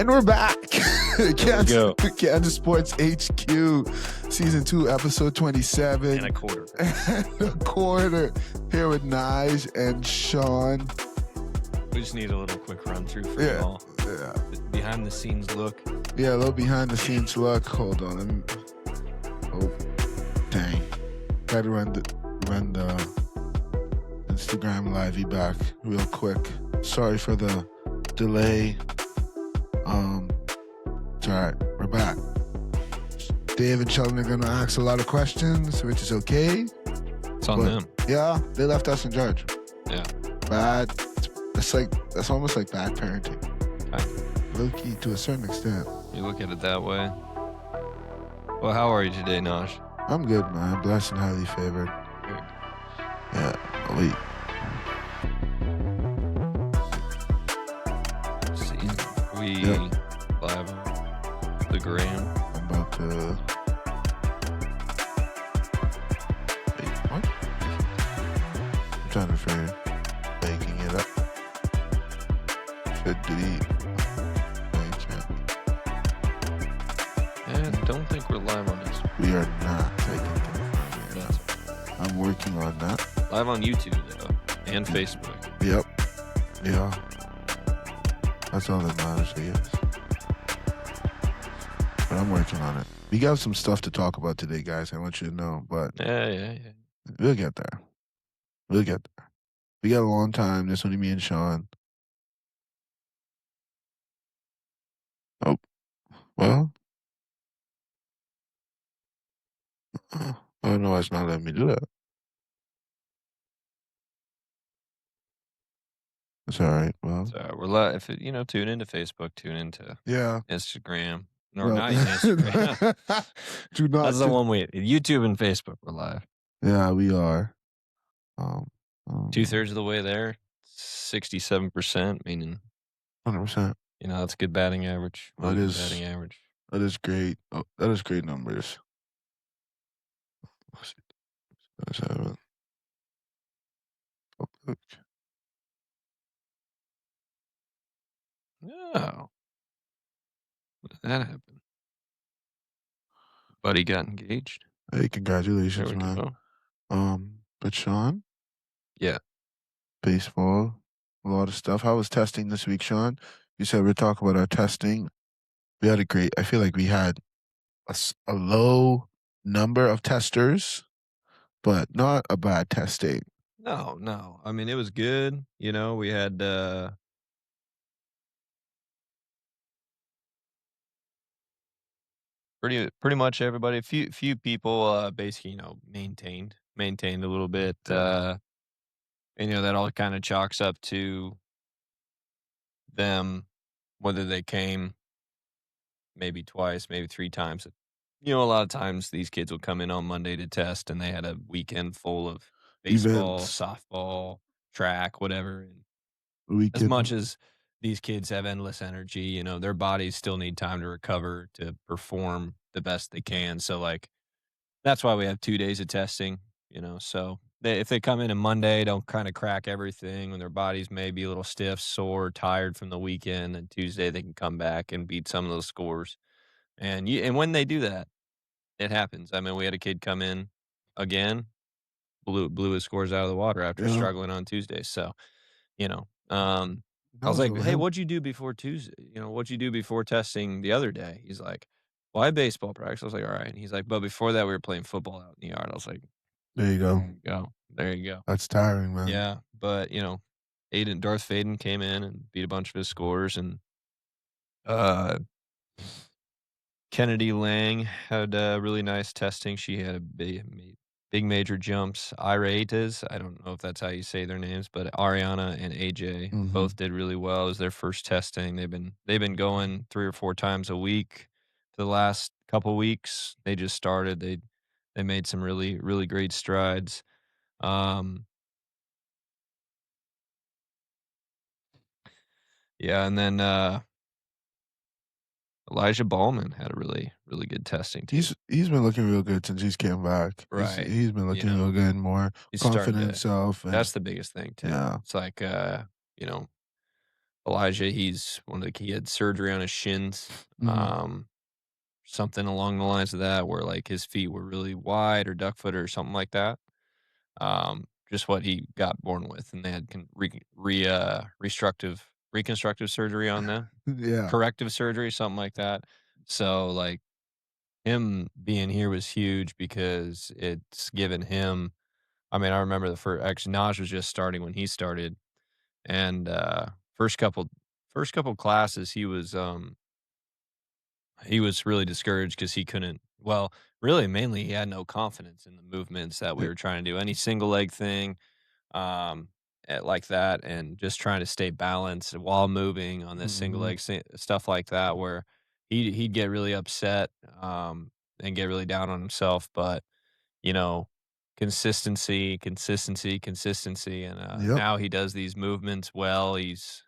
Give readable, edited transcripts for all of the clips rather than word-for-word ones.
And we're back. Go. Kansas Sports HQ, Season 2, Episode 27. And a quarter. And a quarter. Here with Nijai and Sean. We just need a little quick run through for you all. Yeah. Behind the scenes look. Yeah, a little behind the scenes look. Hold on. Oh, dang. Gotta run the Instagram livey back real quick. Sorry for the delay. It's alright. We're back. Dave and Sheldon are gonna ask a lot of questions, which is okay. It's on them. Yeah, they left us in charge. Yeah. Bad. That's almost like bad parenting. Kind Low key to a certain extent. You look at it that way. Well, how are you today, Naj? I'm good, man. Blessed and highly favored. Good. Yeah. Wait. See, we live on the gram. I'm about to. Wait, what? I'm trying to figure making it up. Should delete. And don't think we're live on this. We are not taking confirm yet. I'm working on that. Live on YouTube, though, and Facebook. Yep. Yeah. That's all that matters, I guess. But I'm working on it. We got some stuff to talk about today, guys. I want you to know, but Yeah. we'll get there. We got a long time. This only me and Sean. Oh, well. I don't know why it's not letting me do that. It's all right. Well, So we're live. If tune into Facebook, tune into Instagram. Or Well, not even Instagram. do not. That's the one way. YouTube and Facebook, we're live. Yeah, we are. 2/3 of the way there. 67%, meaning 100%. that's a good batting average. That is batting average. That is great. Oh, that is great numbers. Oh. What did that happen? Buddy got engaged. Hey, congratulations, There we man. go. But Sean? Yeah. Baseball, a lot of stuff. How was testing this week, Sean? You said we're talking about our testing. We had I feel like we had a low number of testers, but not a bad testing. No. I mean, it was good. We had pretty much everybody. A few people basically maintained a little bit. And that all kind of chalks up to them, whether they came maybe twice, maybe 3 times. A lot of times these kids will come in on Monday to test, and they had a weekend full of baseball, Events. softball, track, whatever. And Weekend. as much as these kids have endless energy, their bodies still need time to recover to perform the best they can. So, that's why we have 2 days of testing, So if they come in on Monday, don't kind of crack everything when their bodies may be a little stiff, sore, tired from the weekend, and Tuesday they can come back and beat some of those scores. And when they do that, it happens. I mean, we had a kid come in again, blew his scores out of the water after struggling on Tuesday. So, I was like, hey, what'd you do before Tuesday? What'd you do before testing the other day? He's like, well, I had baseball practice. I was like, all right. And he's like, but before that, we were playing football out in the yard. I was like, there you go. There you go. That's tiring, man. Yeah. But, Darth Faden came in and beat a bunch of his scores. And Kennedy Lang had really nice testing. She had a big major jumps. Iratas, I don't know if that's how you say their names, but Ariana and AJ both did really well. It was their first testing. They've been going 3 or 4 times a week for the last couple weeks. They just started. They made some really, really great strides. Yeah, and then Elijah Ballman had a really, really good testing too. He's been looking real good since he's came back. Right. He's been looking real good, more He's confident starting in himself. That's the biggest thing too. Yeah. It's like Elijah, he had surgery on his shins, Mhm. something along the lines of that, where, like, his feet were really wide or duck foot or something like that. Just what he got born with, and they had reconstructive surgery on them, Yeah. corrective surgery, something like that. So, like, him being here was huge because it's given him I mean, I remember the first actually, Naj was just starting when he started, and, first couple first couple classes, he was really discouraged because he couldn't well, really, mainly, he had no confidence in the movements that we Yeah. were trying to do. Any single leg thing, um, like that, and just trying to stay balanced while moving on this single Mhm. leg stuff like that, where he'd get really upset, and get really down on himself, but, you know, consistency, and, Yep. now he does these movements well. He's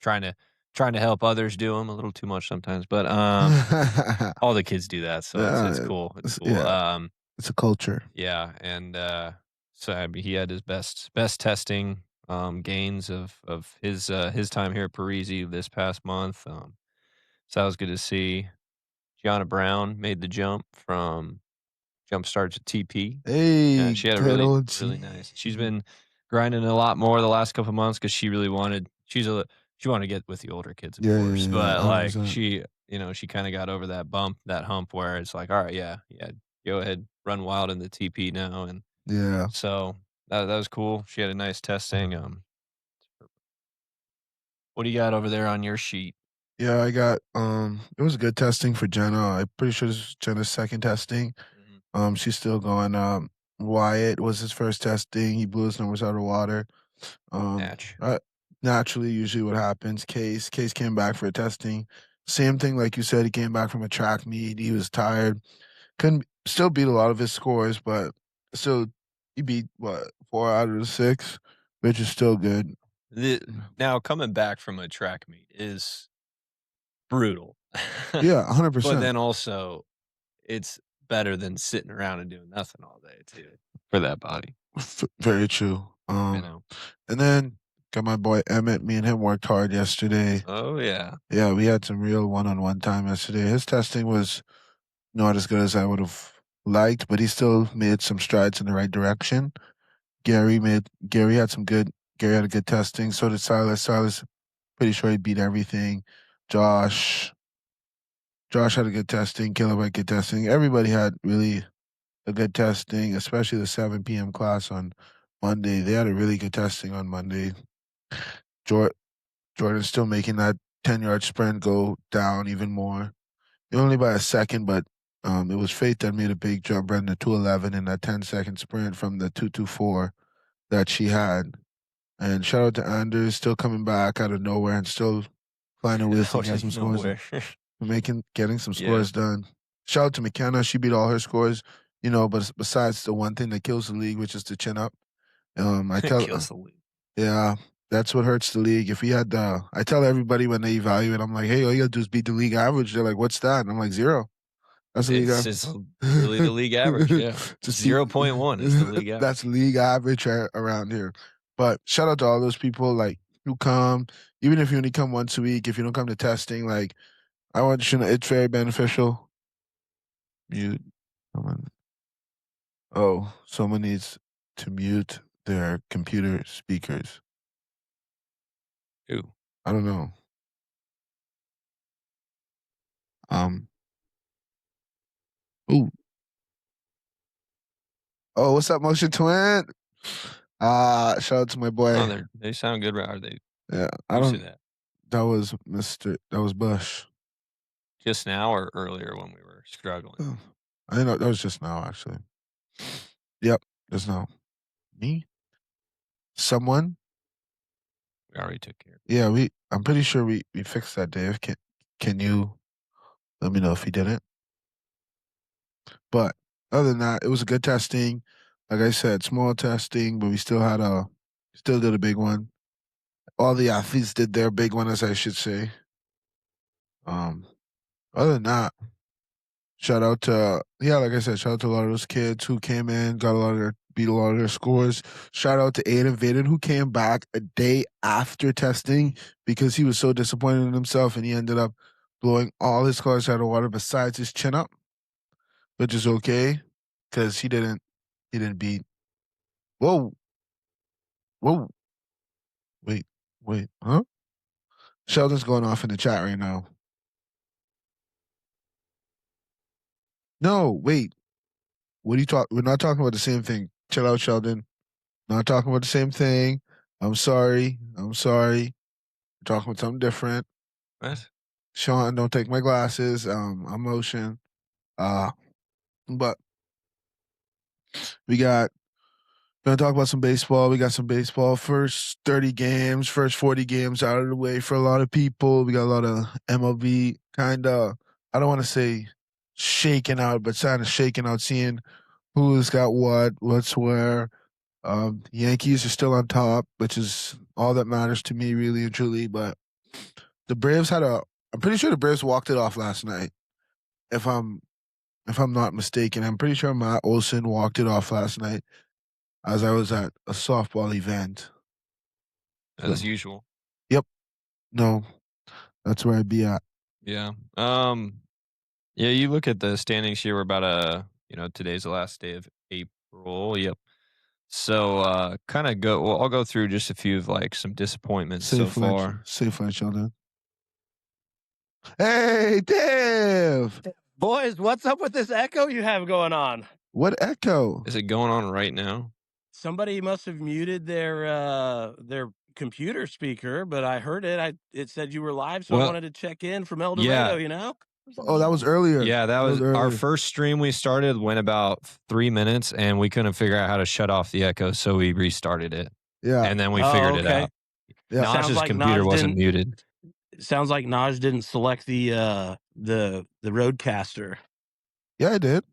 trying to trying to help others do them a little too much sometimes, but, all the kids do that, so it's Yeah, cool, it's cool. yeah, it's a culture. Yeah, and, so, I mean, he had his best testing, gains of his time here at Parisi this past month, so that was good to see. Gianna Brown made the jump from jump start to TP. Yeah, Hey, she had a good really, old really G. nice she's been grinding a lot more the last couple months because she wanted to get with the older kids, of Yeah, yeah, course, yeah, but, like, 100%. she kinda got over that hump where it's like, "Alright, yeah, yeah, go ahead, run wild in the TP now," and Yeah. so that was cool. She had a nice testing, what do you got over there on your sheet? Yeah, I got, it was good testing for Jenna. I'm pretty sure this is Jenna's second testing. Mhm. She's still going. Wyatt was his first testing. He blew his numbers out of water. Um, Natch. uh, Naturally, usually what happens, Case came back for testing. Same thing, like you said, he came back from a track meet. He was tired. Couldn't still beat a lot of his scores, but still he beat what 4 out of the 6, which is still good. The Now coming back from a track meet is brutal. Yeah, But 100%. then also, it's better than sitting around and doing nothing all day too, for that body, Very true. you know? And then got my boy Emmett. Me and him worked hard yesterday. Oh, yeah. Yeah, we had some real one-on-one time yesterday. His testing was not as good as I would have liked, but he still made some strides in the right direction. Gary had some good Gary had a good testing. So did Silas. Silas pretty sure he beat everything. Josh Josh had a good testing. Caleb had good testing. Everybody had really a good testing, especially the 7 p.m. class on Monday. They had a really good testing on Monday. Jor- Jordan's still making that 10-yard sprint go down even more. Only by a second, but it was Faith that made a big jump, ran the 2:11 in that 10-second sprint from the 2:24 that she had. And shout out to Anders, still coming back out of nowhere and still finding ways to Out get some of scores and nowhere. getting some Yeah. scores done. Shout out to McKenna, she beat all her scores, but besides the one thing that kills the league, which is the chin up. I tell, Kills the league. yeah, that's what hurts the league. If we had I tell everybody when they evaluate, I'm like, hey, all you gotta do is beat the league average. They're like, what's that? And I'm like, zero. That's the league It's average. just literally the league average, yeah. Just beat. 0.1 is the league That's average. league average around here. But shout out to all those people like who come, even if you only come once a week. If you don't come to testing, like I want you to know, it's very beneficial. Mute. Someone. Oh, someone needs to mute their computer speakers. Ooh. I don't know. Um. Ooh. Oh, what's up, Motion Twin? Shout out to my Oh, boy. they sound good, are they Yeah, I used to don't. that? That was Mr. That was Bush. Just now or earlier when we were struggling? Oh, I know that was just now, actually. Yep, just now. Me? Someone? We already took care of it. Yeah, we. I'm pretty sure we fixed that, Dave. Can you let me know if he didn't? But other than that, it was a good testing. Like I said, small testing, but we still did a big one. All the athletes did their big one, as I should say. Um, Other than that, shout out to like I said, shout out to a lot of those kids who came in, got a lot of their beat a lot of their scores. Shout out to Aiden Vaden, who came back a day after testing because he was so disappointed in himself, and he ended up blowing all his scores out of water besides his chin up, which is okay because he didn't beat. Whoa, whoa, wait, huh? Sheldon's going off in the chat right now. No, wait. What are you talking? We're not talking about the same thing. Chill out, Sheldon. Not talking about the same thing. I'm sorry. We're talking about something different. What? Sean, don't take my glasses. I'm motion. But we're gonna talk about some baseball. We got some baseball. First 30 games, first 40 games out of the way for a lot of people. We got a lot of MLB kinda, I don't want to say shaking out, but kind of shaking out, seeing who's got what's where. Yankees are still on top, which is all that matters to me, really and truly. But the Braves I'm pretty sure the Braves walked it off last night. If I'm not mistaken, I'm pretty sure Matt Olson walked it off last night as I was at a softball event. As usual. Yep. No, that's where I'd be at. Yeah. Yeah, you look at the standings here. We're about today's the last day of April. Yep. So I'll go through just a few of like some disappointments so far. Safe line, Sheldon. Hey, Dave! Boys, what's up with this echo you have going on? What echo? Is it going on right now? Somebody must have muted their computer speaker, but I heard it. It said you were live, so I wanted to check in from El Dorado, you know? Oh, that was earlier. Yeah, that was our first stream we started, went about 3 minutes, and we couldn't figure out how to shut off the echo, so we restarted it. Yeah. And then we figured it out. Yeah. Naj's computer wasn't muted. Sounds like Naj didn't select the Roadcaster. Yeah, I did.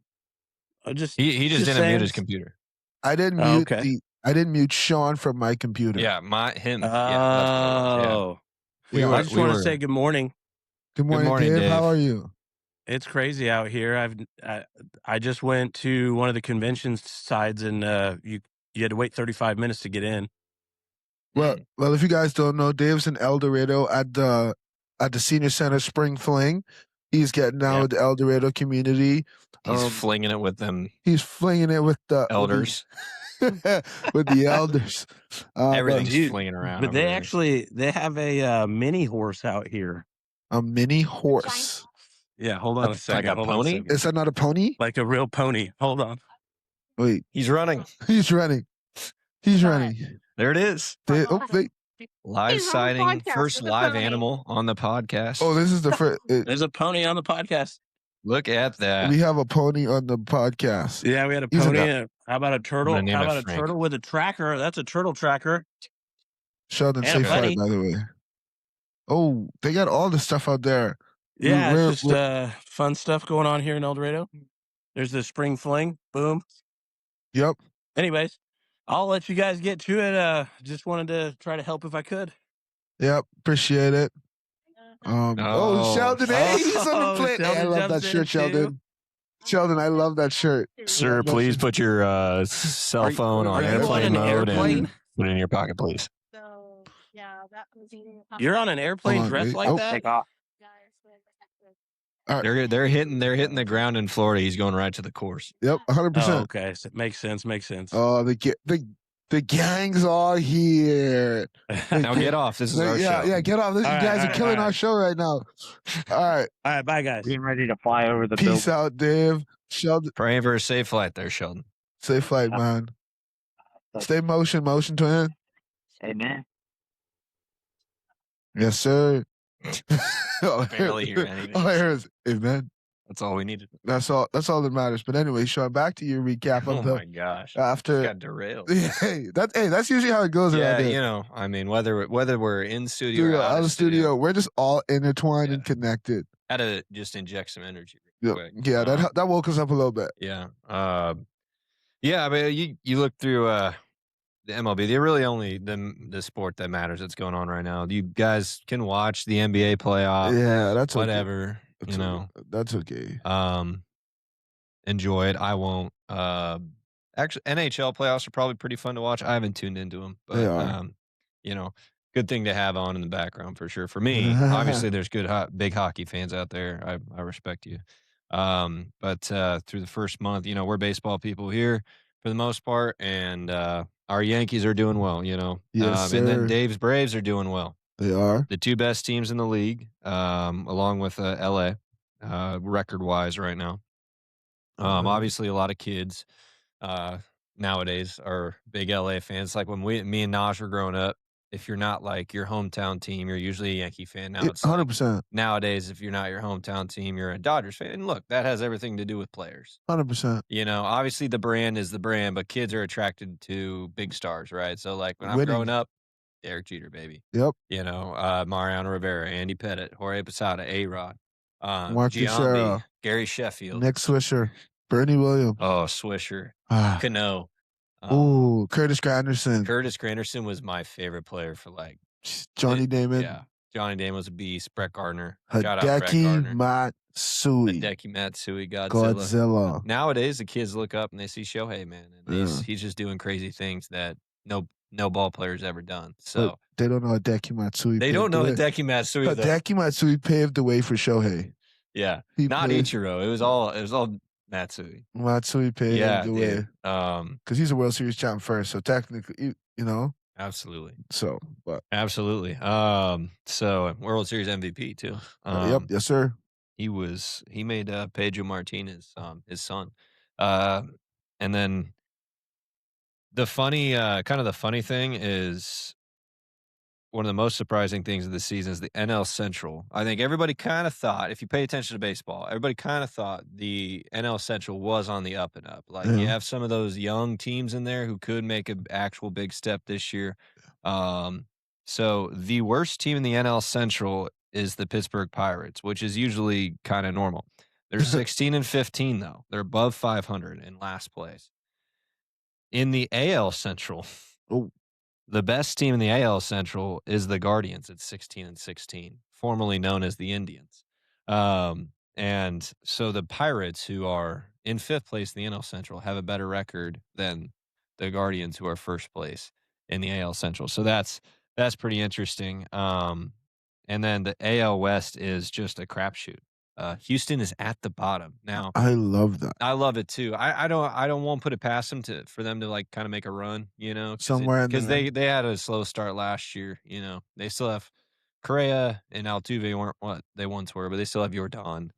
He just didn't mute his computer. I didn't mute I didn't mute Sean from my computer. Yeah, him. Oh. Yeah. I just want to say good morning. Good morning, Dave. How are you? It's crazy out here. I just went to one of the convention sides, and you had to wait 35 minutes to get in. Well, if you guys don't know, Dave's in El Dorado at the Senior Center Spring Fling. He's getting down with the El Dorado community. He's flinging it with them. He's flinging it with the elders. with the elders. Everything's flinging around. But they have a mini horse out here. A mini horse. Yeah, hold on a second. Like a pony? Is that not a pony? Like a real pony. Hold on. Wait. He's running. He's running. There it is. Live sighting, first live animal on the podcast. Oh, this is the first. There's a pony on the podcast. Look at that. We have a pony on the podcast. Yeah, we had a pony. How about a turtle? How about a turtle with a tracker? That's a turtle tracker. Sheldon, safe flight, by the way. Oh, they got all the stuff out there. Yeah, it's just fun stuff going on here in El Dorado. There's the spring fling. Boom. Yep. Anyways, I'll let you guys get to it. Just wanted to try to help if I could. Yep. Appreciate it. Sheldon. Hey, he's on the plane. Hey, I love that shirt, Sheldon. Sheldon, I love that shirt. Sir, please put your cell phone on airplane mode and put it in your pocket, please. So, yeah, that was You're on an airplane dressed like that? Take off. They're hitting the ground in Florida. He's going right to the course. Yep, 100%. Oh, okay, so makes sense. Oh, the gang's all here. Now get off. This is our show. Yeah, get off. These guys are killing our show right now. All right, bye, guys. Getting ready to fly over the Peace out, Dave. Sheldon. Praying for a safe flight there, Sheldon. Safe flight, man. Stay motion twin. Amen. Yes, sir. Barely hear anything. All I hear is amen. That's all we needed. That's all that matters. But anyway, Sean, back to your recap of my gosh. After got derailed. That's usually how it goes around here. You know, I mean, whether we're in studio or out of studio, we're just all intertwined and connected. Had to just inject some energy real quick. Yeah, that woke us up a little bit. Yeah. I mean, you look through the MLB, they're really only the sport that matters that's going on right now. You guys can watch the NBA playoff. Yeah, that's whatever. Okay. You know, that's okay. Enjoy it. I won't. Actually, NHL playoffs are probably pretty fun to watch. I haven't tuned into them, They but are. good thing to have on in the background for sure. For me, obviously, there's good, big hockey fans out there. I respect you. But through the first month, we're baseball people here for the most part, and our Yankees are doing well. Yes, And then sir. Dave's Braves are doing well. They are. The two best teams in the league, along with LA, record wise right now. Obviously, a lot of kids nowadays are big LA fans. Like when me and Naj were growing up, if you're not like your hometown team, you're usually a Yankee fan. Now it's like 100%. nowadays, if you're not your hometown team, you're a Dodgers fan. And look, that has everything to do with players. 100%. Obviously the brand is the brand, but kids are attracted to big stars, right? So like when I'm Winning. growing up, Derek Jeter, baby. Yep. Mariano Rivera, Andy Pettitte, Jorge Posada, A-Rod, Mark Giambi, Teixeira, Gary Sheffield, Nick Swisher, Bernie Williams. oh Swisher, Ah. Cano. Ooh, Curtis Granderson. Curtis Granderson was my favorite player for like Johnny Damon. Yeah, Johnny Damon was a beast. Brett Gardner. Shout out Brett Hideki Gardner. Matsui. Hideki Matsui, Godzilla. Nowadays, the kids look up and they see Shohei, man, and he's just doing crazy things that no ball player's ever done. So But they don't know Hideki Matsui. they don't know Hideki Matsui. Hideki Matsui paved the way for Shohei. Yeah, not Ichiro. It was all Matsui. Matsui paved the way. Because he's a World Series champ first, so technically, absolutely. So, but absolutely. So World Series MVP too. yep, yes, sir. He made Pedro Martinez his son. And then the funny thing is one of the most surprising things of the season is the NL Central. I think everybody kind of thought, if you pay attention to baseball, everybody kind of thought the NL Central was on the up and up. Like you have some of those young teams in there who could make an actual big step this year. So the worst team in the NL Central is the Pittsburgh Pirates, which is usually kind of normal. They're 16-15 though. They're above 500 in last place. In the AL Central, the best team in the AL Central is the Guardians at 16-16, formerly known as the Indians. And so the Pirates, who are in 5th place in the NL Central, have a better record than the Guardians, who are 1st place in the AL Central. So that's pretty interesting. And then the AL West is just a crapshoot. Houston is at the bottom now. I love that. I love it too. I don't want to put it past them for them to like kind of make a run, somewhere because they had a slow start last year. They still have Correa and Altuve weren't what they once were, but they still have Jordan,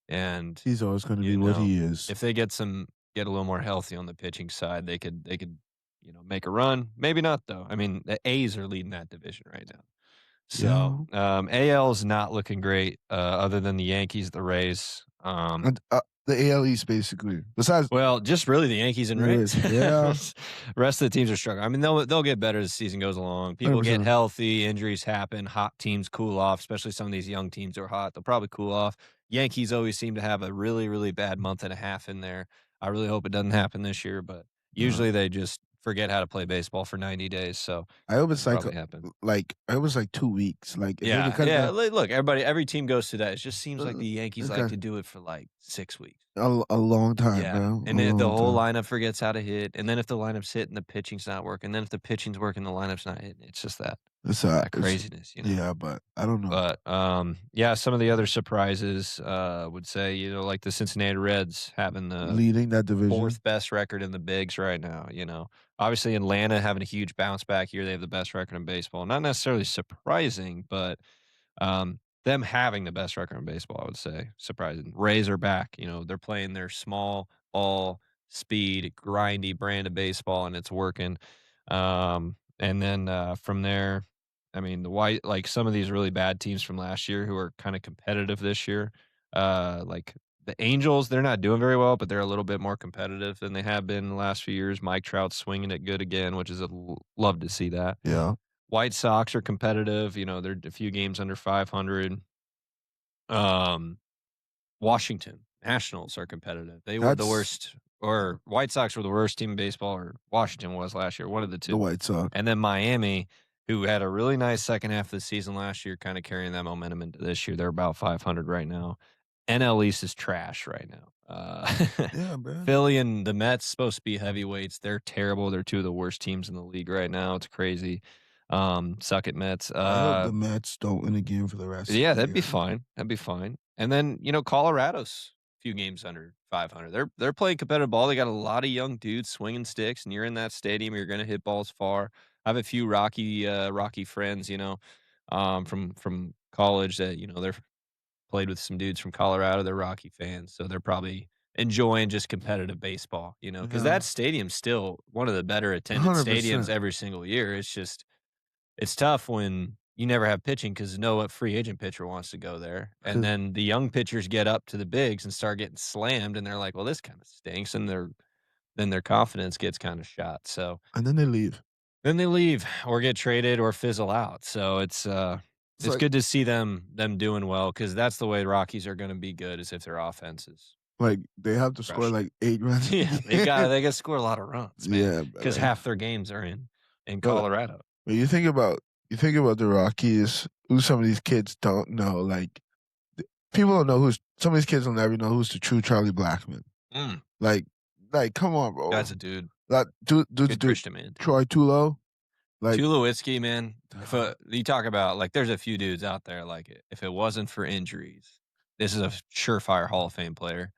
and he's always going to be what he is. If they get a little more healthy on the pitching side, they could make a run. Maybe not though. I mean, the A's are leading that division right now. So AL is not looking great, other than the Yankees, the Rays, and the AL East basically. Besides, just really the Yankees and Rays. Yeah, rest of the teams are struggling. I mean, they'll get better as the season goes along. People 100%. get healthy, injuries happen, hot teams cool off. Especially some of these young teams are hot. They'll probably cool off. Yankees always seem to have a really, really bad month and a half in there. I really hope it doesn't happen this year, but usually they just forget how to play baseball for 90 days. So I hope it's like 2 weeks. Like Look, every team goes through that. It just seems like the Yankees like to do it for like 6 weeks. A long time, bro. And then the whole lineup forgets how to hit. And then if the lineup's hitting, the pitching's not working. Then if the pitching's working, the lineup's not hitting. It's just that. That craziness, Yeah, but I don't know. But some of the other surprises would say, like the Cincinnati Reds having the leading that division, 4th best record in the bigs right now. Obviously Atlanta having a huge bounce back year. They have the best record in baseball. Not necessarily surprising, but them having the best record in baseball, I would say, surprising. Rays are back. They're playing their small ball, speed, grindy brand of baseball, and it's working. And then from there, I mean, some of these really bad teams from last year who are kind of competitive this year, like the Angels, they're not doing very well, but they're a little bit more competitive than they have been in the last few years. Mike Trout's swinging it good again, which is love to see that. Yeah. White Sox are competitive. They're a few games under 500. Washington Nationals are competitive. They were the worst, or White Sox were the worst team in baseball, or Washington was last year. One of the two. The White Sox. And then Miami, who had a really nice second half of the season last year, kind of carrying that momentum into this year. They're about 500 right now. NL East is trash right now. Yeah, bro. Philly and the Mets supposed to be heavyweights. They're terrible. They're two of the worst teams in the league right now. It's crazy. Suck it, Mets. I hope the Mets don't win a game for the rest Yeah, of the that'd be year. fine. That'd be fine. And then, Colorado's a few games under 500. They're playing competitive ball. They got a lot of young dudes swinging sticks, and you're in that stadium. You're going to hit balls far. I have a few Rocky friends, from college that they're played with some dudes from Colorado. They're Rocky fans, so they're probably enjoying just competitive baseball. Because Yeah. that stadium's still one of the better attended 100%. stadiums every single year. It's tough when you never have pitching because no free agent pitcher wants to go there. And then the young pitchers get up to the bigs and start getting slammed, and they're like, well, this kind of stinks. And then their confidence gets kind of shot. So And then they leave. then they leave or get traded or fizzle out. So it's like- good to see them doing well because that's the way Rockies are going to be good is if their offense is. Like they have to score like 8 runs. Yeah, they got to score a lot of runs, man. Yeah, because brother. half their games are in Colorado. But you think about the Rockies, who some of these kids don't know. Like people don't know some of these kids will never know who's the true Charlie Blackmon. Like come on, bro. That's a dude. That dude's Good Christian man. Troy Tulo. Like Tulowitzki, man. If you talk about there's a few dudes out there like it. If it wasn't for injuries, this is a surefire Hall of Fame player.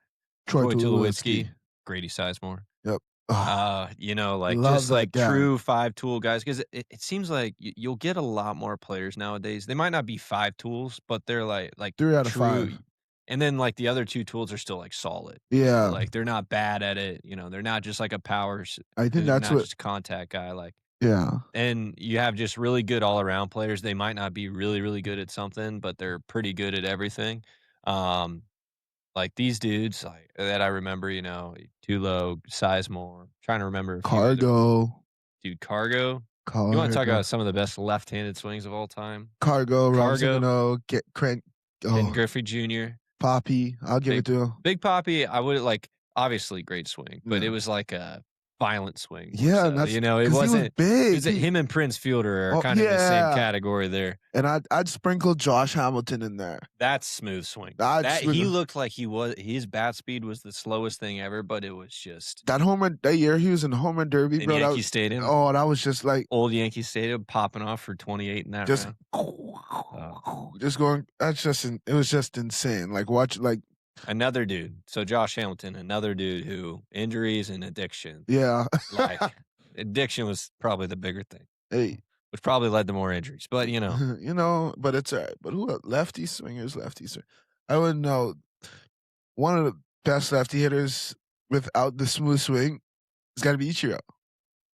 Troy Tulowitzki, Grady Sizemore. Yep. Love just that guy. true 5-tool guys because it seems like you'll get a lot more players nowadays. They might not be 5 tools, but they're like 3 out of true, 5. And then the other 2 tools are still solid. Yeah. Like they're not bad at it. They're not just like a power. I think that's not what. just a contact guy. Yeah. And you have just really good all around players. They might not be really really good at something, but they're pretty good at everything. Like these dudes that I remember, Tulo, Sizemore. Trying to remember a few Cargo. dude, Cargo. You want to talk about some of the best left-handed swings of all time? Cargo, get Crank, Ken Griffey Jr. Poppy. I'll give it to him. Big Poppy. I would obviously great swing, but it was like a violent swing. Yeah, so, and that's it 'cause he was wasn't big. him and Prince Fielder are kind of in the same category there. And I'd sprinkle Josh Hamilton in there. That's smooth swing. He looked like his bat speed was the slowest thing ever, but it was just that year he was in home run derby, in bro. Yankee Stadium. Oh, that was just like old Yankee Stadium popping off for 28 in that just round. Just going. It was just insane. Like watch another dude. So Josh Hamilton, another dude who injuries and addiction. Yeah. Addiction was probably the bigger thing. Hey. Which probably led to more injuries. But but it's all right. But who lefty swingers, I wouldn't know. One of the best lefty hitters without the smooth swing has got to be Ichiro.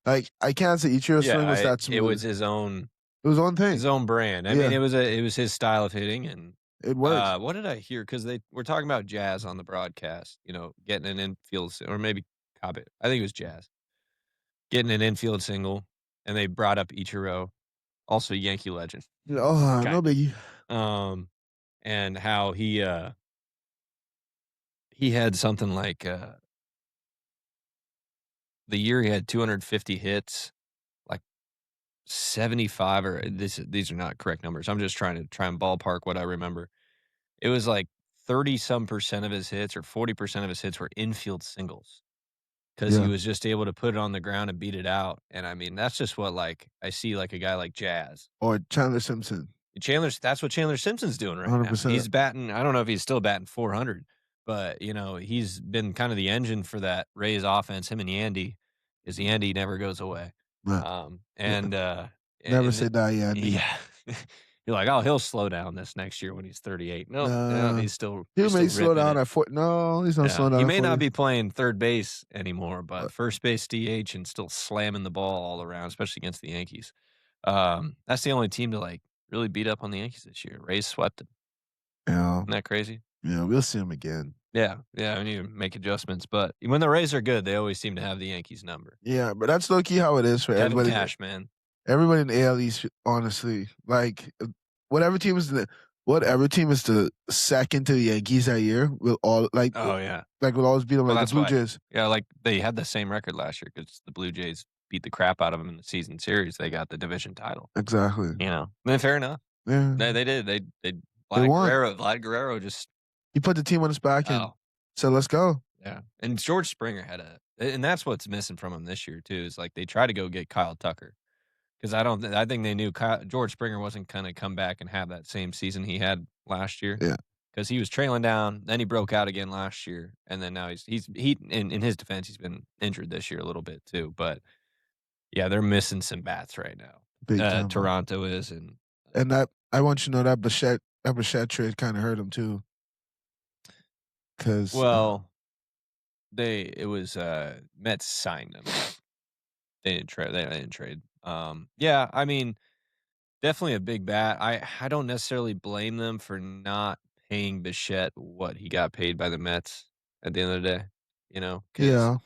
Like I can't say Ichiro's swing was that smooth. It was his own thing. His own brand. I mean, it was his style of hitting and it works. What did I hear? Because they were talking about Jazz on the broadcast, getting an infield, or maybe Cobbett. I think it was Jazz. Getting an infield single, and they brought up Ichiro, also a Yankee legend. Oh, no biggie. And how he had something like the year he had 250 hits, like 75 or these are not correct numbers. I'm just trying and ballpark what I remember. It was like 30% of his hits or 40% of his hits were infield singles because he was just able to put it on the ground and beat it out. And I mean, that's just what I see a guy like Jazz or Chandler Simpson. That's what Chandler Simpson's doing right 100%. now. He's batting. I don't know if he's still batting 400, but he's been kind of the engine for that Rays offense. Him and Yandy, because Yandy never goes away. Right. Never say die, Yandy. Yeah. You're like, oh, he'll slow down this next year when he's 38. No, he's still. He may slow down at 40. No, he's not slowing down. He may not be playing third base anymore, but first base DH and still slamming the ball all around, especially against the Yankees. That's the only team to really beat up on the Yankees this year. Rays swept them. Yeah, isn't that crazy? Yeah, we'll see him again. Yeah, we need to make adjustments. But when the Rays are good, they always seem to have the Yankees number. Yeah, but that's low key how it is for everybody. Cash, man. Everybody in the AL East, honestly, whatever team is the second to the Yankees that year will all will always beat them the Blue Jays. Yeah, they had the same record last year because the Blue Jays beat the crap out of them in the season series. They got the division title. Exactly. Then fair enough. Yeah, they did. They won. Vlad Guerrero just he put the team on his back and said, "Let's go." Yeah, and George Springer and that's what's missing from him this year too. Is like they try to go get Kyle Tucker because I think they knew George Springer wasn't gonna come back and have that same season he had last year. Yeah. Because he was trailing down, then he broke out again last year, and then now he in his defense he's been injured this year a little bit too. But yeah, they're missing some bats right now. Big time. Toronto is, and that I want you to know that Bichette trade kind of hurt him too. Because Mets signed him. They didn't trade. Yeah, I mean, definitely a big bat. I don't necessarily blame them for not paying Bichette what he got paid by the Mets at the end of the day. yeah,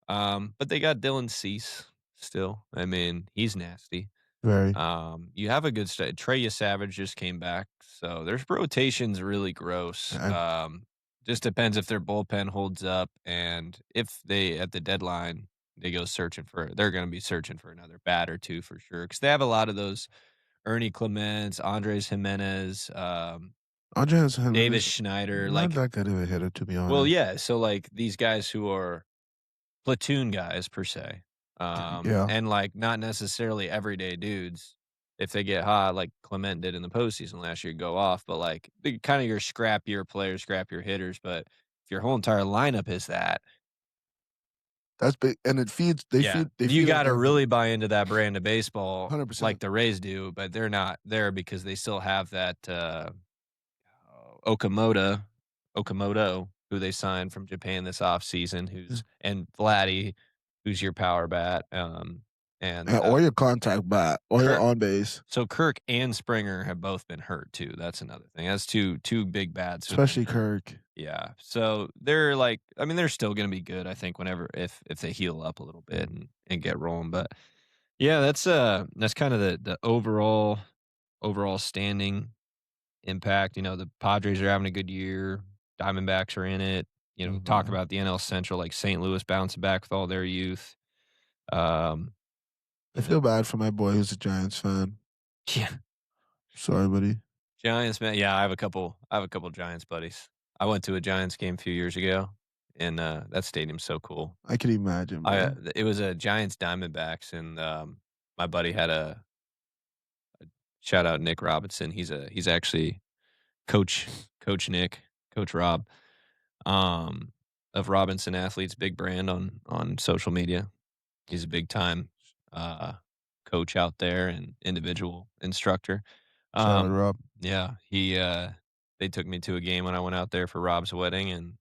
but they got Dylan Cease still. I mean, he's nasty. very. You have a good Trey Savage just came back, so their rotation's really gross. Just depends if their bullpen holds up, and if they at the deadline they're going to be searching for another bat or two for sure, because they have a lot of those Ernie Clements, Andres Jimenez, Andres Jimenez, Davis Schneider, not that good of a hitter, to be honest. Well, yeah, so like these guys who are platoon guys per se. Yeah. And like not necessarily everyday dudes. If they get hot, like Clement did in the postseason last year, go off. But like kind of your scrappier players, scrappier hitters. But if your whole entire lineup is that's big, and it feeds. You got to really buy into that brand of baseball, 100%. like the Rays do. But they're not there because they still have that Okamoto, who they signed from Japan this offseason, and Vladdy, who's your power bat, or your contact bat, or your on base. So Kirk and Springer have both been hurt too. That's another thing. That's two big bats, especially Kirk. Yeah, so they're like, I mean, they're still going to be good, I think, if they heal up a little bit and get rolling. But yeah, that's kind of the overall standing impact. The Padres are having a good year. Diamondbacks are in it. Talk about the NL Central, like St. Louis bouncing back with all their youth. I feel bad for my boy who's a Giants fan. Yeah. Sorry, buddy. Giants, man. Yeah, I have a couple Giants buddies. I went to a Giants game a few years ago, and that stadium's so cool. I can imagine. It was a Giants Diamondbacks, and my buddy had a shout out Nick Robinson. He's actually Coach Nick, Coach Rob, of Robinson Athletes, big brand on social media. He's a big time coach out there and individual instructor. Shout out Rob. Yeah, they took me to a game when I went out there for Rob's wedding, and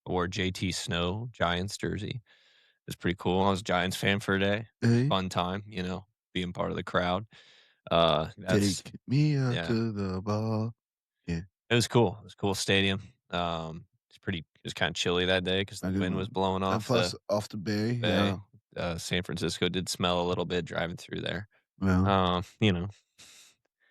I wore JT Snow Giants jersey. It was pretty cool. I was a Giants fan for a day. Hey. Fun time, being part of the crowd. Take me out to the ball. Yeah, it was cool. It was a cool stadium. It was kind of chilly that day because the wind was blowing off. And plus, off the bay. Yeah. San Francisco did smell a little bit driving through there. Well,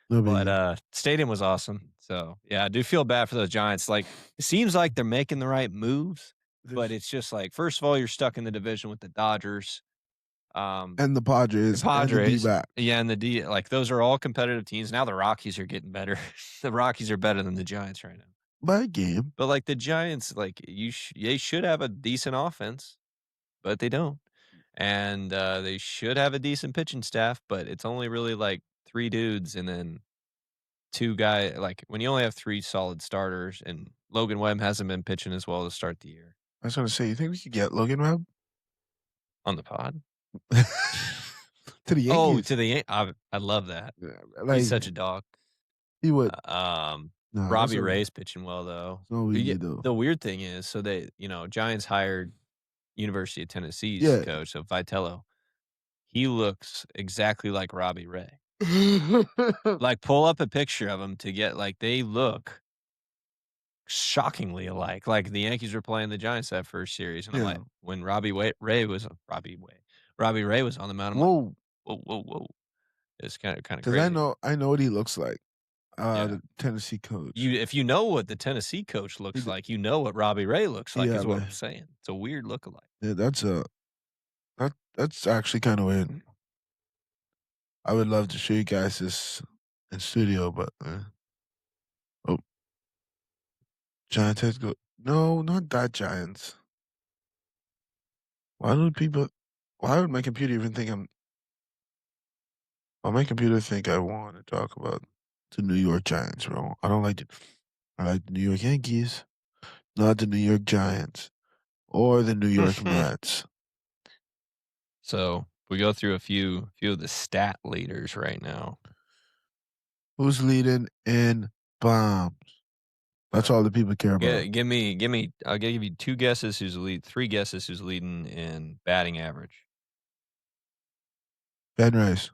but stadium was awesome. So yeah, I do feel bad for those Giants. Like, it seems like they're making the right moves, but it's just like, first of all, you're stuck in the division with the Dodgers, and the Padres, and the D-back. Yeah, and like those are all competitive teams. Now the Rockies are getting better. The Rockies are better than the Giants right now by a game. But like the Giants, like they should have a decent offense, but they don't. And they should have a decent pitching staff, but it's only really like 3 dudes and then 2 guys. Like, when you only have 3 solid starters, and Logan Webb hasn't been pitching as well to start the year. I was going to say, you think we could get Logan Webb on the pod? To the Yankees. Oh, to the Yankees. I love that. Like, he's such a dog. He would. Robbie Ray's pitching well, though. The weird thing is, so they, Giants hired University of Tennessee's coach, so Vitello. He looks exactly like Robbie Ray. Like, pull up a picture of him to get, like, they look shockingly alike. Like, the Yankees were playing the Giants that first series, and I'm like, when Robbie Ray was on the mound, I'm like, whoa. It's kind of crazy. Because I know what he looks like. The Tennessee coach. If you know what the Tennessee coach looks like, you know what Robbie Ray looks like. Is what I'm saying. It's a weird lookalike. Yeah, that's actually kind of weird. I would love to show you guys this in studio, but Giants head go. No, not that Giants. Why would my computer even think why my computer think I want to talk about the New York Giants, bro? I like the New York Yankees, not the New York Giants or the New York Mets. So we go through a few of the stat leaders right now. Who's leading in bombs? That's all the people care about. Give me. I'll give you 2 guesses who's three guesses who's leading in batting average. Ben Rice.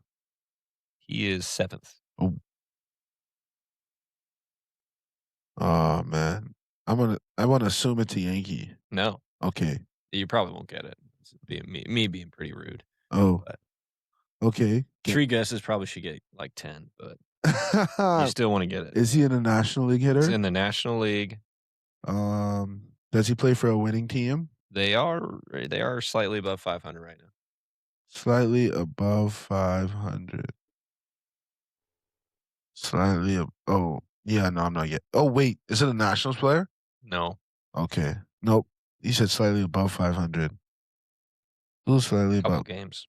He is 7th. Oh man, I want to assume it's a Yankee. No. Okay. You probably won't get it. It's me being pretty rude. Oh. But okay. 3 guesses probably should get like 10, but you still want to get it. Is he in the National League hitter? He's in the National League. Does he play for a winning team? They are slightly above 500 right now. Slightly above 500. Oh, yeah, no, I'm not yet. Oh, wait, is it a Nationals player? No. Okay. Nope. He said slightly above 500. Who's slightly Couple above? games.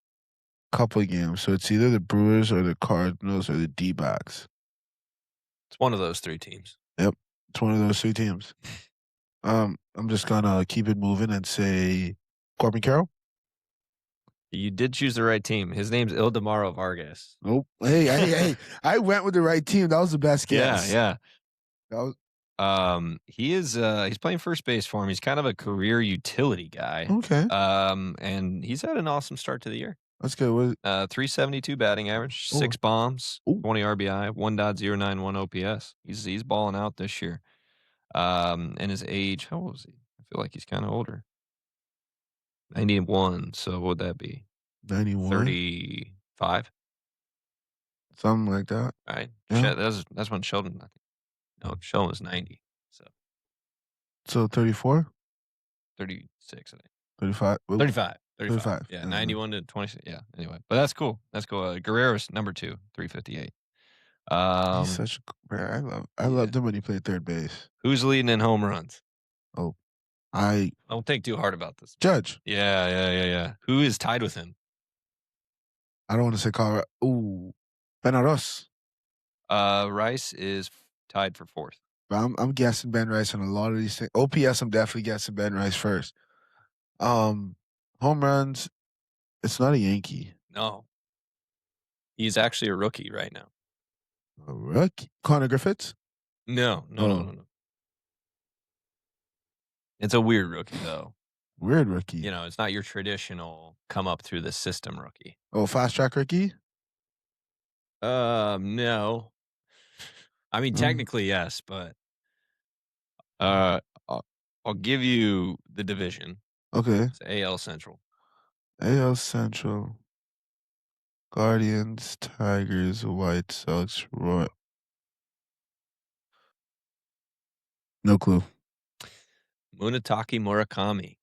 Couple games. So it's either the Brewers or the Cardinals or the D-backs. It's one of those 3 teams. Yep. It's one of those 3 teams. I'm just gonna keep it moving and say Corbin Carroll. You did choose the right team. His name's Ildemaro Vargas. Nope. Hey, I went with the right team. That was the best guess. Yeah. That was he's playing first base for him. He's kind of a career utility guy. okay. And he's had an awesome start to the year. That's good. 372 batting average, 6 bombs, 20 RBI, 1.091 OPS. He's balling out this year. And his age, how old is he? I feel like he's kind of older. 91. So what would that be? 91. 35. Something like that. All right. Yeah. That's when Sheldon, I think. No, Sheldon was 90. So 34? 36, I think. 35. 35. Yeah, 91 to 26. Yeah, anyway. But that's cool. Guerrero's number 2, 358. He's such a man. I loved him when he played third base. Who's leading in home runs? Oh, don't think too hard about this. Judge. Yeah. Who is tied with him? I don't want to say Colorado. Ooh, Benaros. Rice is tied for 4th. I'm guessing Ben Rice on a lot of these things. OPS, I'm definitely guessing Ben Rice first. Home runs, it's not a Yankee. No. He's actually a rookie right now. A rookie? Connor Griffiths? No. It's a weird rookie, though. Weird rookie. You know, it's not your traditional come up through the system rookie. Oh, fast track rookie? No. I mean, technically, yes, but I'll give you the division. Okay. It's AL Central. AL Central. Guardians, Tigers, White Sox, Roy. No clue. Munetake Murakami.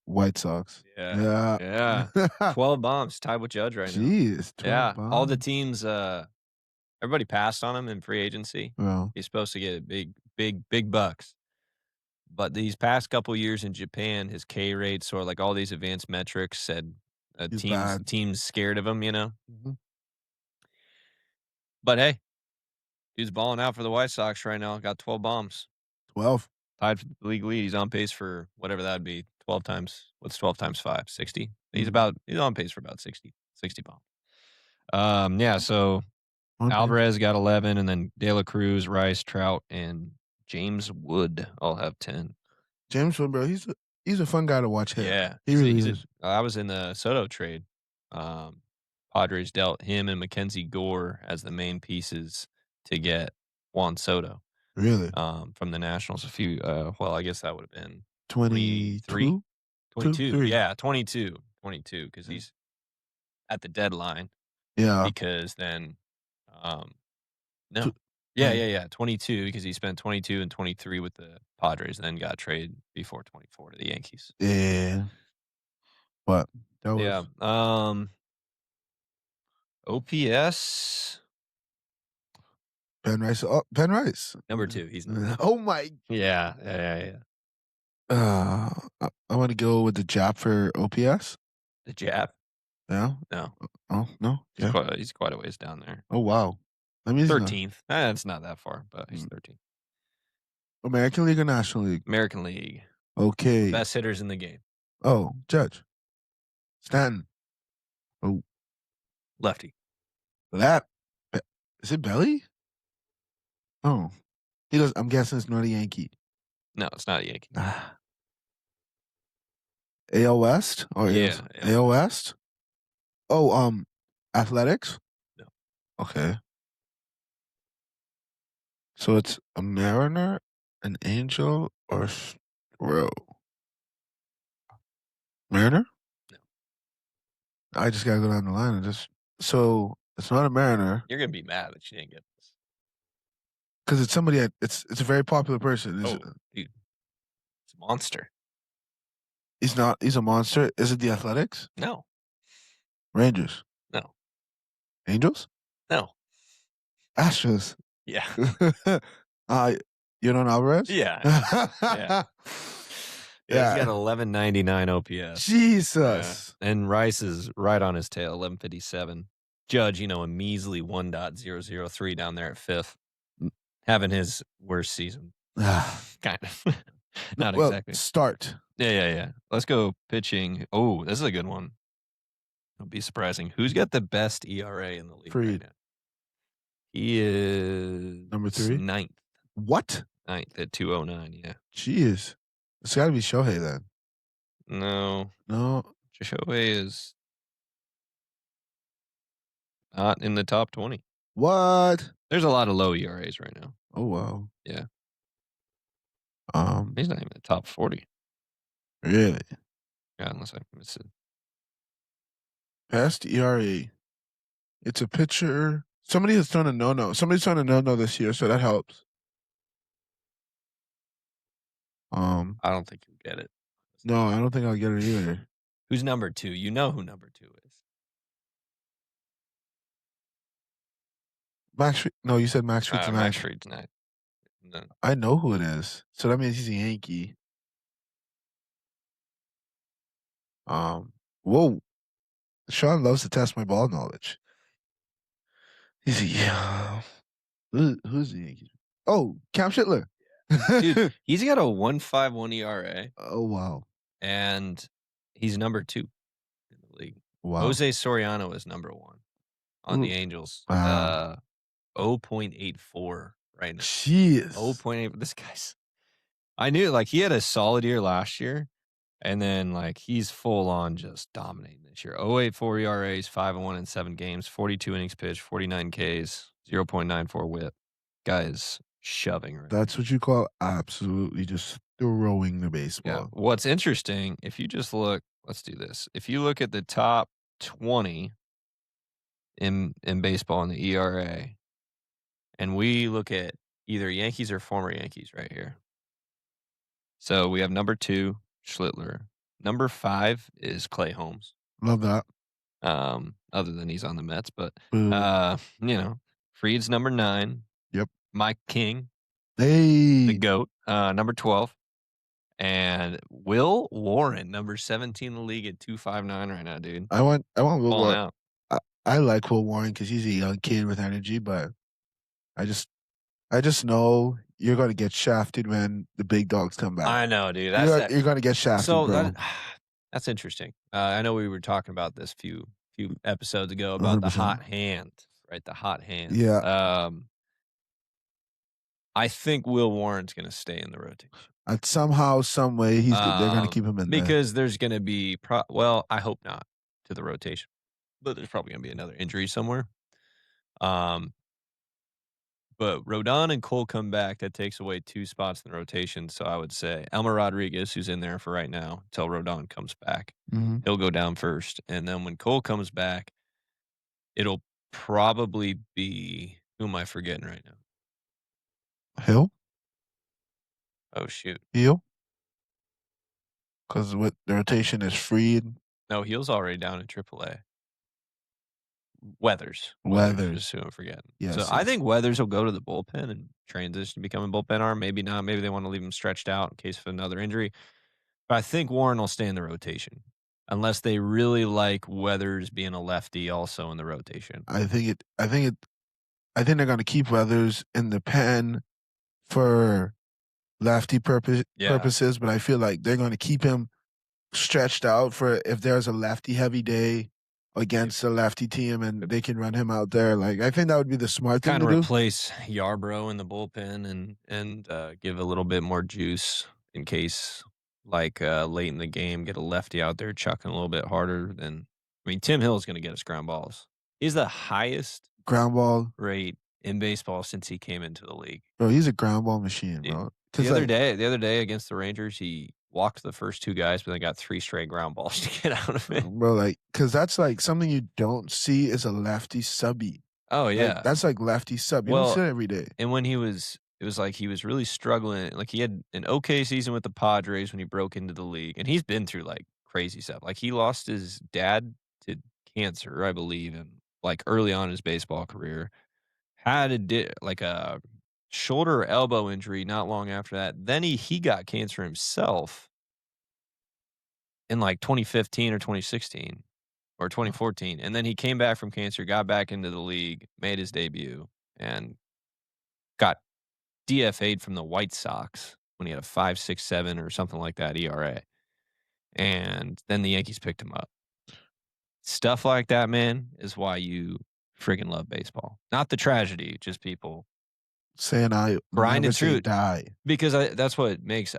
White Sox. Yeah. 12 bombs, tied with Judge right now. Jeez, 12 bombs. All the teams, everybody passed on him in free agency. Well, He's supposed to get big bucks. But these past couple years in Japan, his K rates or like all these advanced metrics said teams scared of him, you know? Mm-hmm. But hey, dude's balling out for the White Sox right now. Got 12 bombs. 12. Tied for the league lead. He's on pace for whatever that would be. 12 times. What's 12 times 5? 60. He's on pace for about 60 bombs. Yeah, so Alvarez got 11, and then De La Cruz, Rice, Trout, and James Wood all have 10. James Wood, bro, he's a fun guy to watch hit. Yeah. He really is. I was in the Soto trade. Padres dealt him and Mackenzie Gore as the main pieces to get Juan Soto. Really? From the Nationals I guess that would have been 22? 22. Yeah, 22, because he's at the deadline. Yeah. Because then, no. Yeah, 22, because he spent 22 and 23 with the Padres, and then got traded before 24 to the Yankees. Yeah. But that was... Yeah. OPS. Ben Rice. Oh, Ben Rice. Number 2. He's oh my. Yeah. I want to go with the Jap for OPS. The Jap? Yeah. No. Oh no. Yeah. He's quite a ways down there. Oh wow. That means 13th. It's not that far, but he's 13th. American League or National League? American League. Okay. Best hitters in the game. Oh, Judge. Stanton. Oh. Lefty. That. Is it Belly? Oh. He goes, I'm guessing it's not a Yankee. No, it's not a Yankee. AL West? Or yeah. AL West? Oh, Athletics? No. Okay. So it's a Mariner, an Angel, or Stroh? Mariner? No. I just gotta go down the line and just. So it's not a Mariner. You're gonna be mad that you didn't get this. Because it's somebody. It's a very popular person. Dude, it's a monster. He's not. He's a monster. Is it the Athletics? No. Rangers? No. Angels? No. Astros? Yeah. You know Alvarez? Yeah. Yeah. He's got 1199 OPS. Jesus. Yeah. And Rice is right on his tail, 1157. Judge, a measly 1.003 down there at fifth, having his worst season. Kind of. Not exactly. Start. Yeah. Let's go pitching. Oh, this is a good one. It'll be surprising. Who's got the best ERA in the league right now? He is number 3? Ninth. What? Ninth at 209, yeah. Jeez. It's got to be Shohei then. No. No. Shohei is not in the top 20. What? There's a lot of low ERAs right now. Oh, wow. Yeah. He's not even in the top 40. Really? Yeah, unless I miss it. Best ERA. It's a pitcher. Somebody has thrown a no-no. Somebody's thrown a no-no this year, so that helps. I don't think you'll get it. No, I don't think I'll get it either. Who's number 2? You know who number 2 is. Max. No, you said Max Fried's Max Fried's not. No. I know who it is. So that means he's a Yankee. Whoa. Sean loves to test my ball knowledge. He's a who's the Yankee? Oh, Cam Schittler. Dude, he's got a 1.51 ERA. Oh wow. And he's number 2 in the league. Wow. Jose Soriano is number 1 on the Angels. Wow. 0.84 right now. Jeez. 0.8. This guy's. I knew he had a solid year last year, and then he's full on just dominating this year. 0.84 ERAs, 5-1 in 7 games, 42 innings pitched, 49 Ks, 0.94 WHIP. Guy is shoving right That's what you call absolutely just throwing the baseball. Yeah. What's interesting, if you just look, let's do this. If you look at the top 20 in baseball in the ERA, and we look at either Yankees or former Yankees right here. So we have number 2, Schlittler. Number 5 is Clay Holmes. Love that. Other than he's on the Mets, but Boo. Fried's number 9. Yep. Mike King. Hey. The GOAT. Number 12. And Will Warren, number 17 in the league at 2.59 right now, dude. I want Will Warren. Out. I like Will Warren because he's a young kid with energy, but I just know you're going to get shafted when the big dogs come back. I know, dude. You're going to get shafted, bro. That's interesting. I know we were talking about this few episodes ago about 100%. the hot hand, right? The hot hand. Yeah. I think Will Warren's going to stay in the rotation. Somehow, some way, they're going to keep him in there. Because there's going to be, I hope not to the rotation, but there's probably going to be another injury somewhere. But Rodon and Cole come back. That takes away 2 spots in the rotation. So I would say Elmer Rodriguez, who's in there for right now, until Rodon comes back. Mm-hmm. He'll go down first. And then when Cole comes back, it'll probably be, who am I forgetting right now? Hill? Oh, shoot. Hill? Because the rotation is Fried. No, Hill's already down in AAA. Weathers is who I'm forgetting. Yes, so I think Weathers will go to the bullpen and transition to become a bullpen arm. Maybe not. Maybe they want to leave him stretched out in case of another injury. But I think Warren will stay in the rotation unless they really like Weathers being a lefty also in the rotation. I think they're going to keep Weathers in the pen for lefty purposes, but I feel like they're going to keep him stretched out for if there's a lefty heavy day against a lefty team and they can run him out there. Like, I think that would be the smart thing Kind to of do. replace Yarbrough in the bullpen and give a little bit more juice in case, like, late in the game, get a lefty out there chucking a little bit harder than. I mean, Tim Hill's going to get us ground balls. He's the highest Ground ball rate in baseball since he came into the league. bro. He's a ground ball machine, bro. The other day against the Rangers, he walked the first 2 guys, but they got 3 straight ground balls to get out of it. Bro, like, because that's like something you don't see is a lefty subby. Oh yeah, Like, that's like lefty sub. You don't see it every day. And when it was like he was really struggling. Like, he had an okay season with the Padres when he broke into the league, and he's been through like crazy stuff. Like, he lost his dad to cancer, I believe, and like early on in his baseball career, had a shoulder or elbow injury not long after that. Then he got cancer himself in like 2015 or 2016 or 2014. And then he came back from cancer, got back into the league, made his debut, and got DFA'd from the White Sox when he had a 5.67 or something like that ERA. And then the Yankees picked him up. Stuff like that, man, is why you friggin' love baseball. Not the tragedy, just people saying I grinding never say through die. Because that's what makes,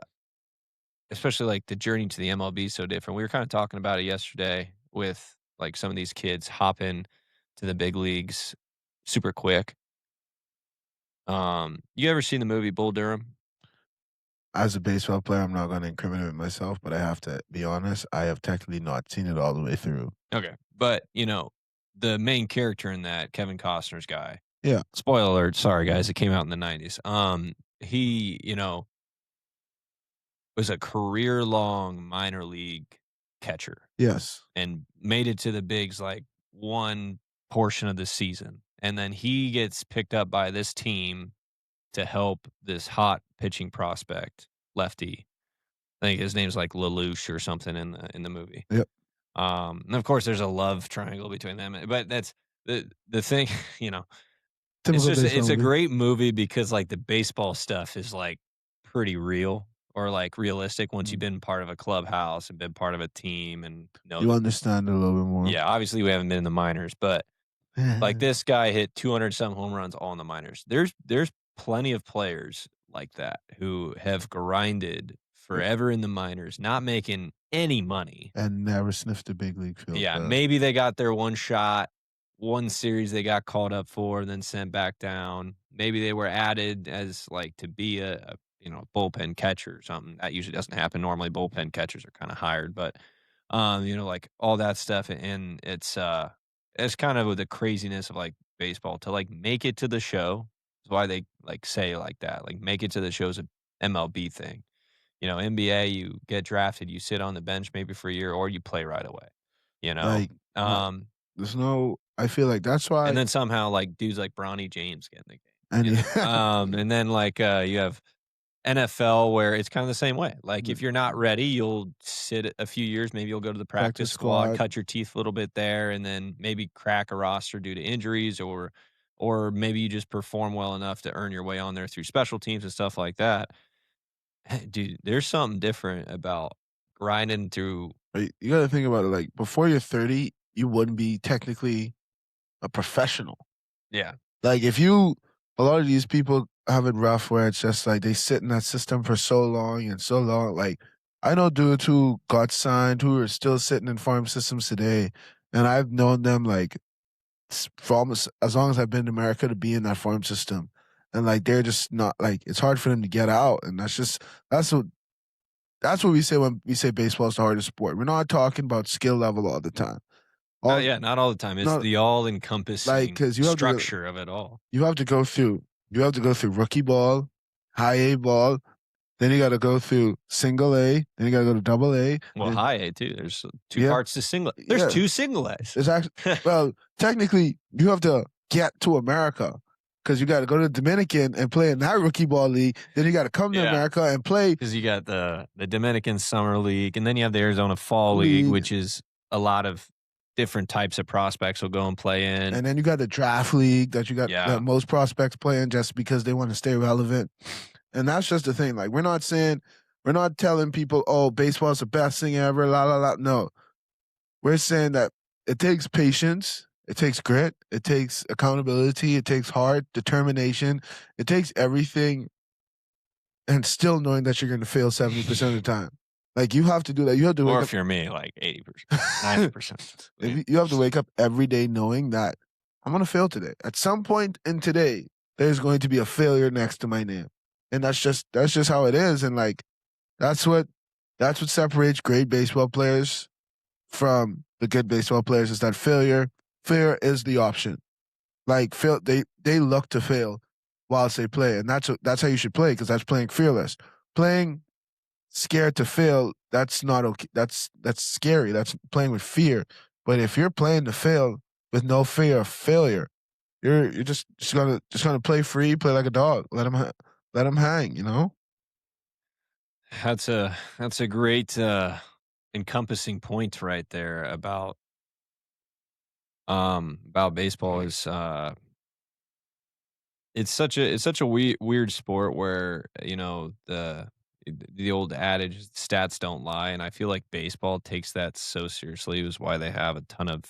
especially like the journey to the MLB so different. We were kind of talking about it yesterday with like some of these kids hopping to the big leagues super quick. You ever seen the movie Bull Durham? As a baseball player, I'm not going to incriminate myself, but I have to be honest. I have technically not seen it all the way through. Okay. But, the main character in that, Kevin Costner's guy. Yeah. Spoiler alert. Sorry, guys. It came out in the 90s. He, was a career-long minor league catcher. Yes. And made it to the bigs like one portion of the season. And then he gets picked up by this team to help this hot pitching prospect, lefty. I think his name's like Lelouch or something in the movie. Yep. And of course there's a love triangle between them. But that's the thing, it's a great movie because like the baseball stuff is like pretty real or like realistic once you've been part of a clubhouse and been part of a team and you understand a little bit more. Yeah, obviously we haven't been in the minors, but like this guy hit 200 some home runs all in the minors. There's plenty of players like that who have grinded forever in the minors, not making any money. And never sniffed a big league field. Yeah, maybe they got their one shot, one series they got called up for, and then sent back down. Maybe they were added as like to be a bullpen catcher or something. That usually doesn't happen. Normally bullpen catchers are kind of hired, but like all that stuff. And it's kind of the craziness of like baseball to like make it to the show. That's why they like say like that, like make it to the show's a MLB thing. NBA, you get drafted, you sit on the bench maybe for a year, or you play right away. Like, there's no. I feel like that's why. And then somehow like dudes like Bronny James get in the game. And then like you have NFL where it's kind of the same way. Like if you're not ready, you'll sit a few years. Maybe you'll go to the practice squad, cut your teeth a little bit there, and then maybe crack a roster due to injuries, or maybe you just perform well enough to earn your way on there through special teams and stuff like that. Dude, there's something different about grinding through. You got to think about it. Like before you're 30, you wouldn't be technically a professional. Yeah. Like a lot of these people have it rough where it's just like they sit in that system for so long and so long. Like I know dudes who got signed who are still sitting in farm systems today, and I've known them like for almost as long as I've been in America to be in that farm system, and like they're just not like it's hard for them to get out, and that's what we say when we say baseball is the hardest sport. We're not talking about skill level all the time. Not all the time. It's the all-encompassing structure of it all. You have to go through rookie ball, high A ball, then you got to go through single A, then you got to go to double A. Well, high A too. There's two parts to single. There's 2 single A's. There's actually, well, technically, you have to get to America because you got to go to the Dominican and play in that rookie ball league. Then you got to come to America and play. Because you got the Dominican Summer League, and then you have the Arizona Fall League, which is a lot of different types of prospects will go and play in. And then you got the draft league that you got that most prospects play in just because they want to stay relevant. And that's just the thing. Like, we're not telling people, oh, baseball is the best thing ever, la, la, la. No. We're saying that it takes patience, it takes grit, it takes accountability, it takes heart, determination, it takes everything, and still knowing that you're going to fail 70% of the time. Like, you have to do that. You have to or if you're me, like 80%, 90%. You have to wake up every day knowing that I'm going to fail today. At some point in today, there's going to be a failure next to my name. And that's just how it is. And like, that's what separates great baseball players from the good baseball players, is that failure is the option. Like, they look to fail whilst they play, and that's how you should play, because that's playing fearless. Playing scared to fail, that's not okay. That's scary. That's playing with fear. But if you're playing to fail with no fear of failure, you're just gonna play free, play like a dog. Let them hang. You know. That's a great encompassing point right there about baseball. Is it's such a weird sport where, you know, the old adage, stats don't lie, and I feel like baseball takes that so seriously. Is why they have a ton of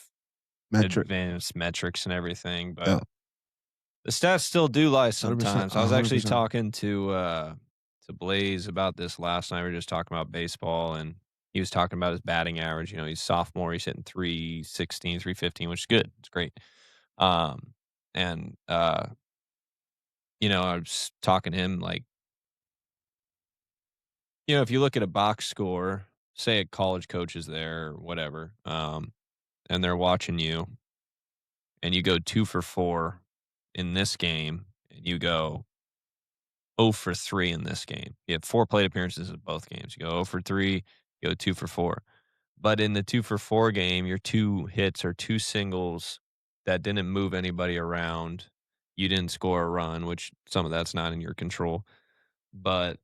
advanced metrics and everything, but the stats still do lie sometimes. 100%. I was actually talking to Blaze about this last night. We were just talking about baseball, and he was talking about his batting average. You know, he's sophomore. He's hitting 316, 315, which is good. It's great. You know, I was talking to him, like, you know, if you look at a box score, say a college coach is there or whatever, and they're watching you, and you go 2 for 4 in this game, and you go 0 for 3 in this game. You have 4 plate appearances in both games. You go 0 for 3, you go 2 for 4. But in the 2 for 4 game, your 2 hits are 2 singles that didn't move anybody around. You didn't score a run, which some of that's not in your control. But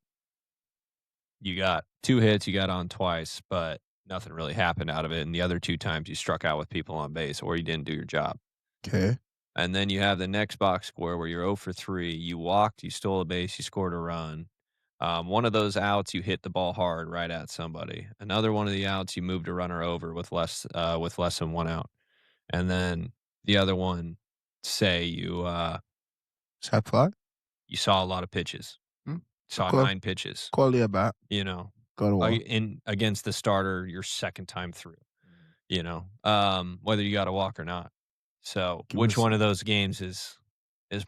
you got 2 hits, you got on twice, but nothing really happened out of it. And the other 2 times you struck out with people on base, or you didn't do your job. Okay. And then you have the next box score where you're 0 for 3. You walked, you stole a base, you scored a run. One of those outs, you hit the ball hard right at somebody. Another one of the outs, you moved a runner over with less than 1 out. And then the other one, say you sack fly. You saw a lot of pitches. Saw 9 pitches. Quality at bat. You know, go to wall. Against the starter your second time through. You know, whether you got a walk or not. So, which one of those games is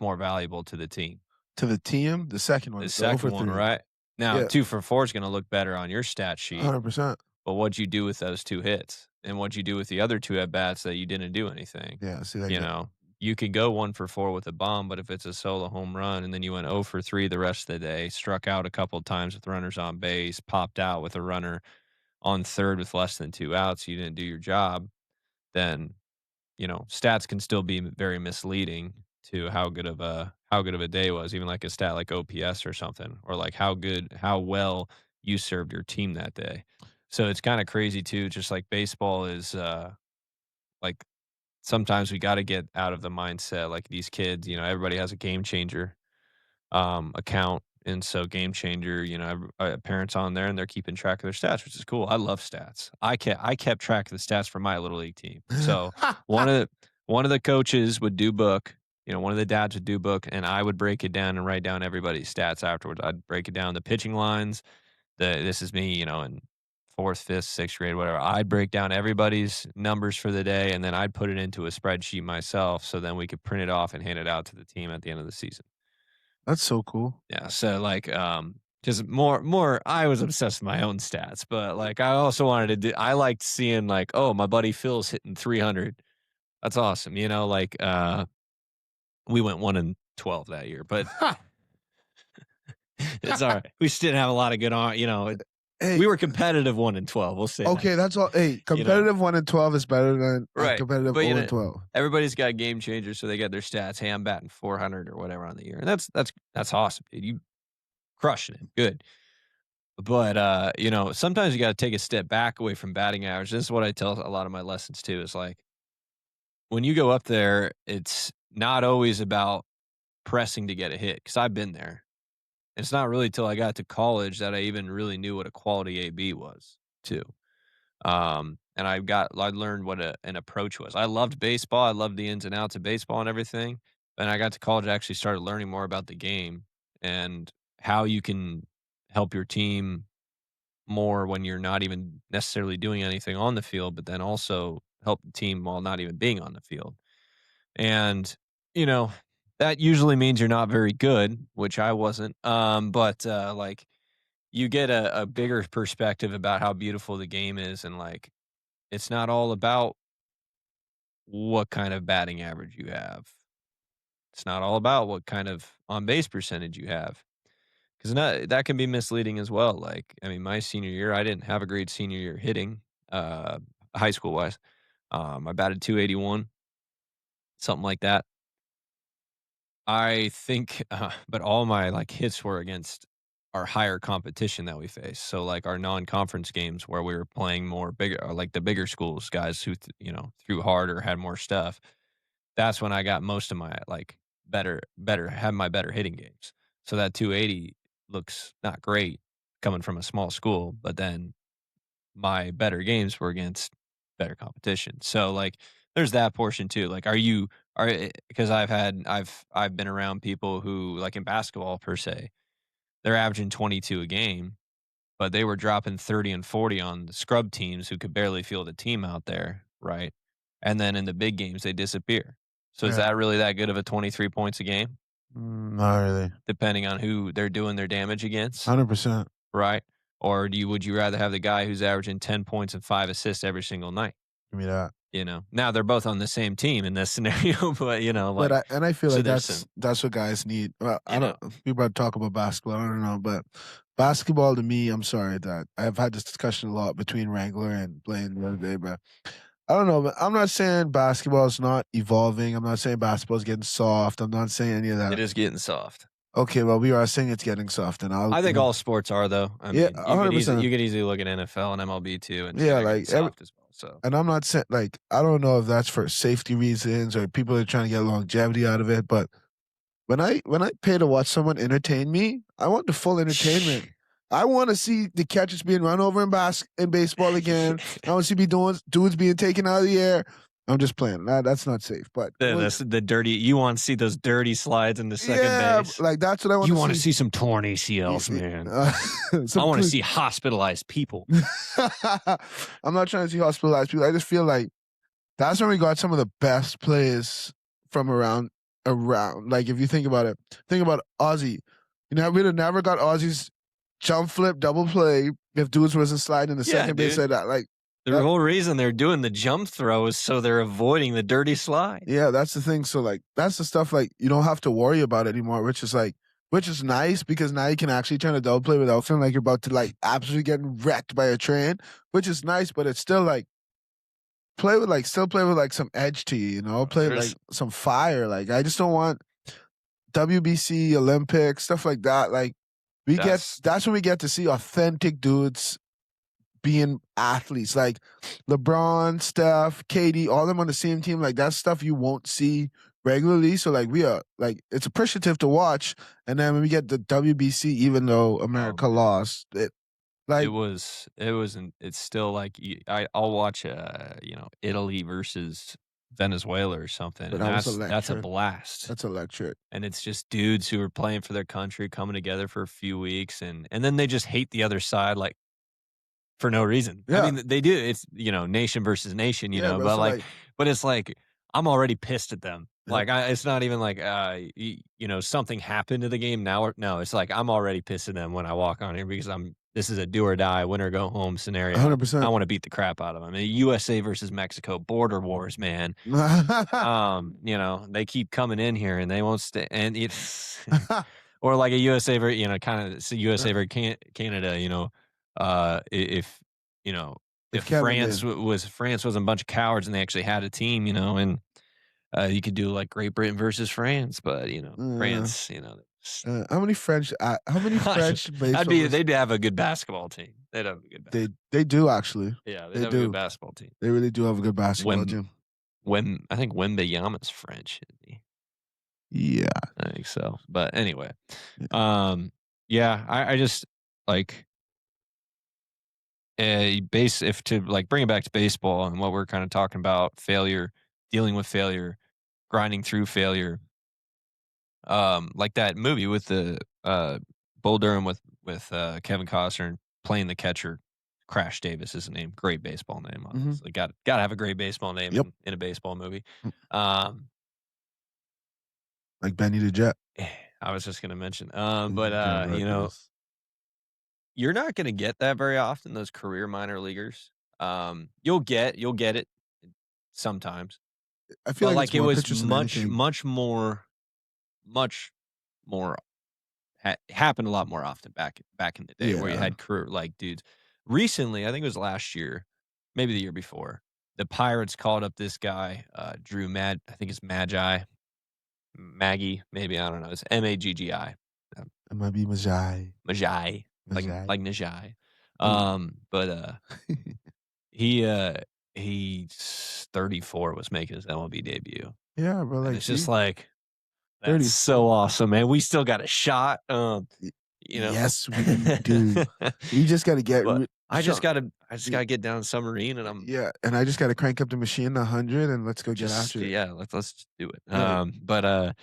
more valuable to the team? To the team, the second one. The second one, right? Now, 2 for 4 is going to look better on your stat sheet. 100%. But what'd you do with those 2 hits? And what'd you do with the other 2 at bats that you didn't do anything? Yeah, see that. You know, you could go 1 for 4 with a bomb, but if it's a solo home run and then you went 0 for 3 the rest of the day, struck out a couple of times with runners on base, popped out with a runner on third with less than 2 outs, you didn't do your job, then, you know, stats can still be very misleading to how good of a day was, even like a stat like OPS or something, or like how well you served your team that day. So it's kind of crazy too, just like baseball is like, sometimes we got to get out of the mindset, like these kids, you know, everybody has a Game Changer account. And so Game Changer, you know, parents on there and they're keeping track of their stats, which is cool. I love stats. I kept track of the stats for my little league team. So one of the coaches would do book, you know, one of the dads would do book, and I would break it down and write down everybody's stats afterwards. I'd break it down, the pitching lines. This is me, you know, in 4th, 5th, 6th grade, whatever. I'd break down everybody's numbers for the day, and then I'd put it into a spreadsheet myself, so then we could print it off and hand it out to the team at the end of the season. That's so cool. Yeah. So like, just more, I was obsessed with my own stats, but like, I also wanted to I liked seeing like, oh, my buddy Phil's hitting 300. That's awesome. You know, like, we went 1-12 that year, but it's all right. We just didn't have a lot of good, you know, Hey, we were competitive 1-12. We'll say okay, that. that's all. Hey, competitive 1-12 is better than Right. competitive But, 0-12. everybody's got game changers, so they got their stats. Hey, I'm batting 400 or whatever on the year, and that's awesome, dude. You crushing it, good. But sometimes you got to take a step back away from batting average. This is what I tell a lot of my lessons too. Is like when you go up there, it's not always about pressing to get a hit because I've been there. It's not really till I got to college that I even really knew what a quality AB was too. And I learned what an approach was. I loved baseball. I loved the ins and outs of baseball and everything. And I got to college, I actually started learning more about the game and how you can help your team more when you're not even necessarily doing anything on the field, but then also help the team while not even being on the field. And, you know, that usually means you're not very good, which I wasn't. But like you get a bigger perspective about how beautiful the game is. And like, it's not all about what kind of batting average you have. It's not all about what kind of on base percentage you have. Because that can be misleading as well. Like, I mean, my senior year, I didn't have a great senior year hitting, high school wise. I batted 281, something like that. I think, but all my like hits were against our higher competition that we face. So like our non-conference games where we were playing more bigger, or like the bigger schools, guys who threw harder, had more stuff. That's when I got most of my like had my better hitting games. So that 280 looks not great coming from a small school, but then my better games were against better competition. So like there's that portion too. Like because I've been around people who like in basketball per se, they're averaging 22 a game, but they were dropping 30 and 40 on the scrub teams who could barely field a team out there, right? And then in the big games they disappear. So is Yeah. that really that good of a 23 points a game? Not really. Depending on who they're doing their damage against, 100%. right? Or would you rather have the guy who's averaging 10 points and 5 assists every single night? Give me that. Now they're both on the same team in this scenario, but like, but I feel so like there's that's what guys need. Well, I You don't. People talk about basketball. I don't know, but basketball to me, I'm sorry that I've had this discussion a lot between Wrangler and Blaine the other day, but I don't know. But I'm not saying basketball is not evolving. I'm not saying basketball is getting soft. I'm not saying any of that. it is getting soft. Okay, well, we are saying it's getting soft, and I think all sports are though. I Yeah, mean, 100%. you could easily look at NFL and MLB too, and Yeah, they're getting like soft as well. So and I'm not saying like I don't know if that's for safety reasons or people are trying to get longevity out of it, but when I pay to watch someone entertain me, I want the full entertainment. I want to see the catches being run over in baseball again. I want to see dudes being taken out of the air. I'm just playing. That's not safe. But the dirty. You want to see those dirty slides into second base. like that's what I want. You want to see some torn ACLs, man. I want to see hospitalized people. I'm not trying to see hospitalized people. I just feel like that's when we got some of the best players from around. Like if you think about it, think about Ozzy. We'd have never got Ozzy's jump flip double play if dudes wasn't sliding the second base like that. Like the whole reason they're doing the jump throw is so they're avoiding the dirty slide. Yeah, that's the thing. So like that's the stuff like you don't have to worry about anymore, which is nice because now you can actually turn a double play without feeling like you're about to like absolutely getting wrecked by a train, which is nice, but it's still like play with like some edge to you, play with like some fire. Like I just don't want WBC, Olympics, stuff like that. Like that's when we get to see authentic dudes being athletes, like LeBron, Steph, KD, all of them on the same team. Like that's stuff you won't see regularly. So like we are like it's appreciative to watch. And then when we get the WBC, even though America lost, it's still like I'll watch Italy versus Venezuela or something, and that's a blast. That's electric. And it's just dudes who are playing for their country coming together for a few weeks, and then they just hate the other side like for no reason. Yeah. I mean, they do. It's nation versus nation, Yeah, but but it's like I'm already pissed at them. Yeah. Like it's not even like something happened to the game now. No, it's like I'm already pissed at them when I walk on here because this is a do or die, win or go home scenario. 100%. I want to beat the crap out of them. USA versus Mexico, border wars, man. They keep coming in here and they won't stay. And it's or like a USA versus USA versus Canada. If you know, If if Kevin France did. France wasn't a bunch of cowards and they actually had a team, and you could do like Great Britain versus France, but Uh, France, how many French? How many French baseball? they'd have a good basketball team. They'd have a good They do actually. yeah, they'd They have a good do. basketball team. They really do have a good basketball team. I think Wembanyama's French, isn't he? Yeah. I think so. But anyway, Yeah. yeah, I just like if to like bring it back to baseball and what we're kind of talking about, failure, dealing with failure, grinding through failure. Like that movie with the Bull Durham with Kevin Costner playing the catcher. Crash Davis is the name. Great baseball name, obviously. Got to have a great baseball name Yep. in a baseball movie. Like Benny the Jet. I was just gonna mention. Jet But Rodriguez. you're not gonna get that very often. Those career minor leaguers. You'll get it sometimes. I feel But like it's it more was pitchers than anything. much more happened a lot more often back in the day where you Yeah. had career like dudes. Recently, I think it was last year, maybe the year before, the Pirates called up this guy, Drew Mad. I think it's Maggie, maybe I don't know. It's Maggi. It might be Majai. Nijai, like Majai. Nijai. Oh. But he's 34, was making his MLB debut. Yeah, bro. And Like it's just like that's 34. so awesome, man. We still got a shot. Yes, we do. We just got to get. But I just Sean, gotta get down submarine, and I'm and I just got to crank up the machine 100, and let's go get just after it. yeah. Let's just do it. Yeah. But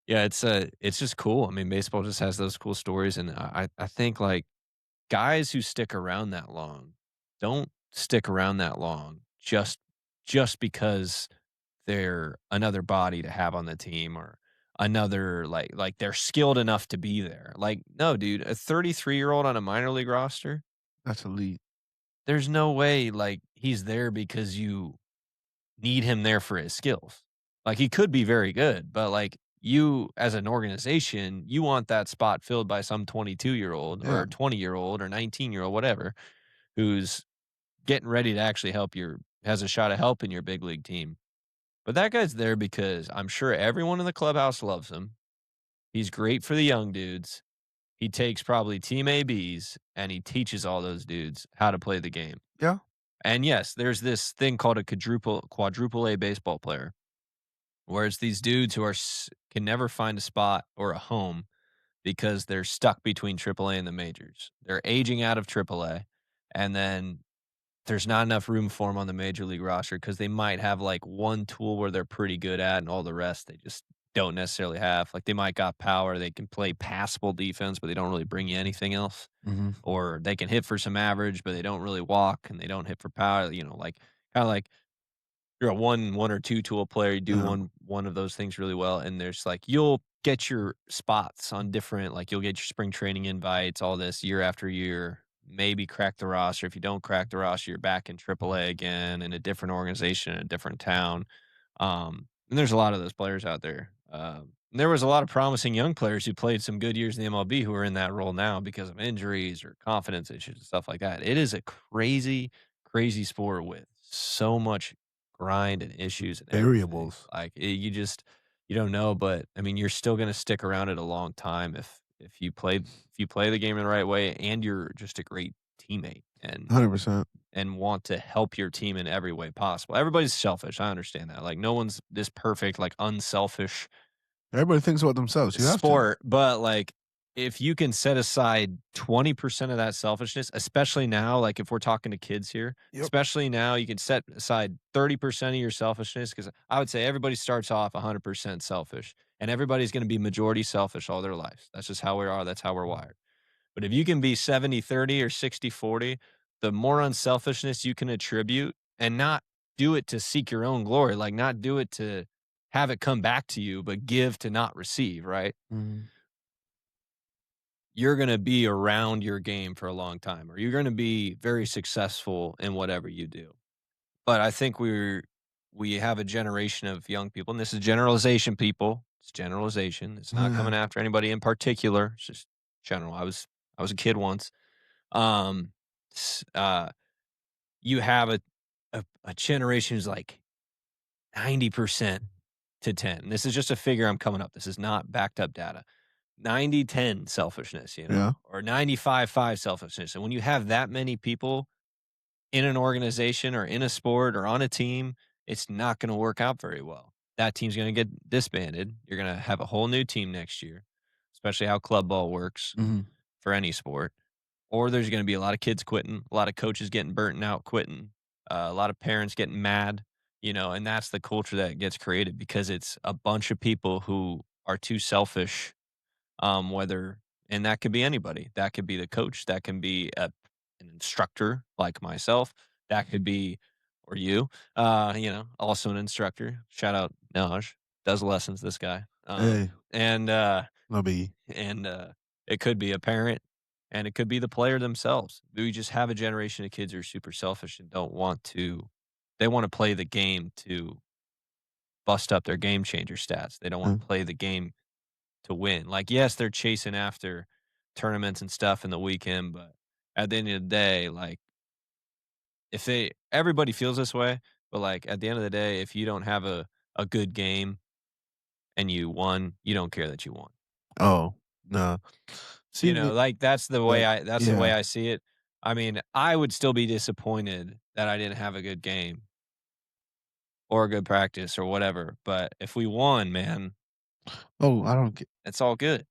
yeah, it's just cool. I mean, baseball just has those cool stories, and I think like guys who stick around that long don't stick around that long just because they're another body to have on the team or another like they're skilled enough to be there. Like, no, dude, a 33-year-old on a minor league roster, That's elite. there's no way like he's there because you need him there for his skills. Like he could be very good, but like you as an organization, you want that spot filled by some 22-year-old Yeah. or 20-year-old or 19-year-old, whatever, who's getting ready to actually has a shot of helping your big league team. But that guy's there because I'm sure everyone in the clubhouse loves him. He's great for the young dudes. He takes probably team ABs and he teaches all those dudes how to play the game. Yeah. And yes, there's this thing called a quadruple A baseball player, where it's these dudes who can never find a spot or a home because they're stuck between AAA and the majors. They're aging out of AAA, and then there's not enough room for them on the major league roster because they might have like one tool where they're pretty good at, and all the rest they just don't necessarily have. Like they might got power, they can play passable defense, but they don't really bring you anything else. Mm-hmm. Or they can hit for some average, but they don't really walk and they don't hit for power. Like kind of like you're a one or two tool player. You do one of those things really well, and there's like you'll get your spots on different. Like you'll get your spring training invites, all this year after year. Maybe crack the roster. If you don't crack the roster, you're back in AAA again in a different organization in a different town. And there's a lot of those players out there. There was a lot of promising young players who played some good years in the MLB who are in that role now because of injuries or confidence issues and stuff like that. It is a crazy, crazy sport with so much grind and issues and Variables. everything. Like you don't know, but I mean, you're still going to stick around it a long time if you play the game in the right way and you're just a great teammate and 100%. and want to help your team in every way possible. Everybody's selfish. I understand that. Like no one's this perfect, like unselfish Everybody thinks about themselves. You have sport, but like if you can set aside 20% of that selfishness, especially now, like if we're talking to kids here, especially now, you can set aside 30% of your selfishness because I would say everybody starts off 100% selfish and everybody's going to be majority selfish all their lives. That's just how we are. That's how we're wired. But if you can be 70-30 or 60-40, the more unselfishness you can attribute and not do it to seek your own glory, like not do it to have it come back to you, but give to not receive, right? Mm-hmm. You're going to be around your game for a long time, or you're going to be very successful in whatever you do. But I think we have a generation of young people, and this is generalization, people. It's generalization. It's not coming after anybody in particular. It's just general. I was a kid once. you have a generation who's like 90% to 10. And this is just a figure I'm coming up. This is not backed up data. 90-10 selfishness, Yeah. or 95-5 selfishness. And when you have that many people in an organization or in a sport or on a team, it's not going to work out very well. That team's going to get disbanded. You're going to have a whole new team next year, especially how club ball works for any sport. Or there's going to be a lot of kids quitting, a lot of coaches getting burnt out Mm-hmm. quitting, a lot of parents getting mad, and that's the culture that gets created because it's a bunch of people who are too selfish. And that could be anybody. That could be the coach. That can be an instructor like myself. That could be, or you, also an instructor. Shout out Naj, does lessons, this guy. Hey. And No biggie. And it could be a parent, and it could be the player themselves. We just have a generation of kids who are super selfish and they want to play the game to bust up their game changer stats. They don't want to play the game to win. Like, yes, they're chasing after tournaments and stuff in the weekend, but at the end of the day, like, everybody feels this way, but like at the end of the day, if you don't have a good game and you won, you don't care that you won. Oh, no. See, Like that's the way the way yeah. I see it. I mean, I would still be disappointed that I didn't have a good game or a good practice or whatever. But if we won, man, Oh, I don't get. it's all good.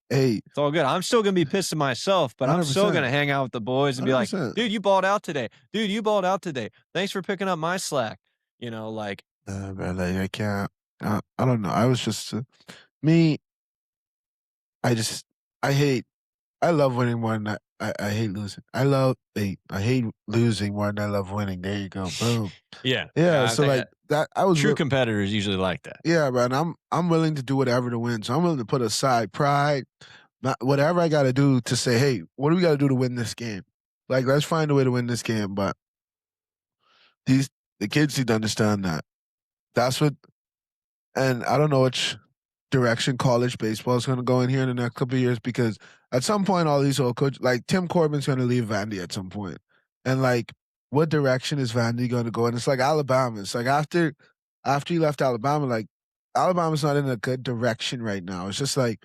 Hey, It's all good. I'm still gonna be pissed at myself, but I'm still 100%. gonna hang out with the boys and be like, 100%. dude, you balled out today. Dude, you balled out today. Thanks for picking up my slack. Like, Bro, like I can't. I don't know. I was just me. I love winning more than I hate losing. I hate losing more than I love winning. There you go. Boom. yeah. Yeah. I So think like that, I was true competitors usually like that. Yeah, man. I'm willing to do whatever to win. So I'm willing to put aside pride, whatever I got to do to say, hey, what do we got to do to win this game? Like, let's find a way to win this game. But the kids need to understand that. That's what. And I don't know which direction college baseball is going to go in here in the next couple of years, because at some point all these old coaches, like Tim Corbin's going to leave Vandy at some point, and like what direction is Vandy going to go in? It's like Alabama. It's like after he left Alabama, like Alabama's not in a good direction right now. It's just like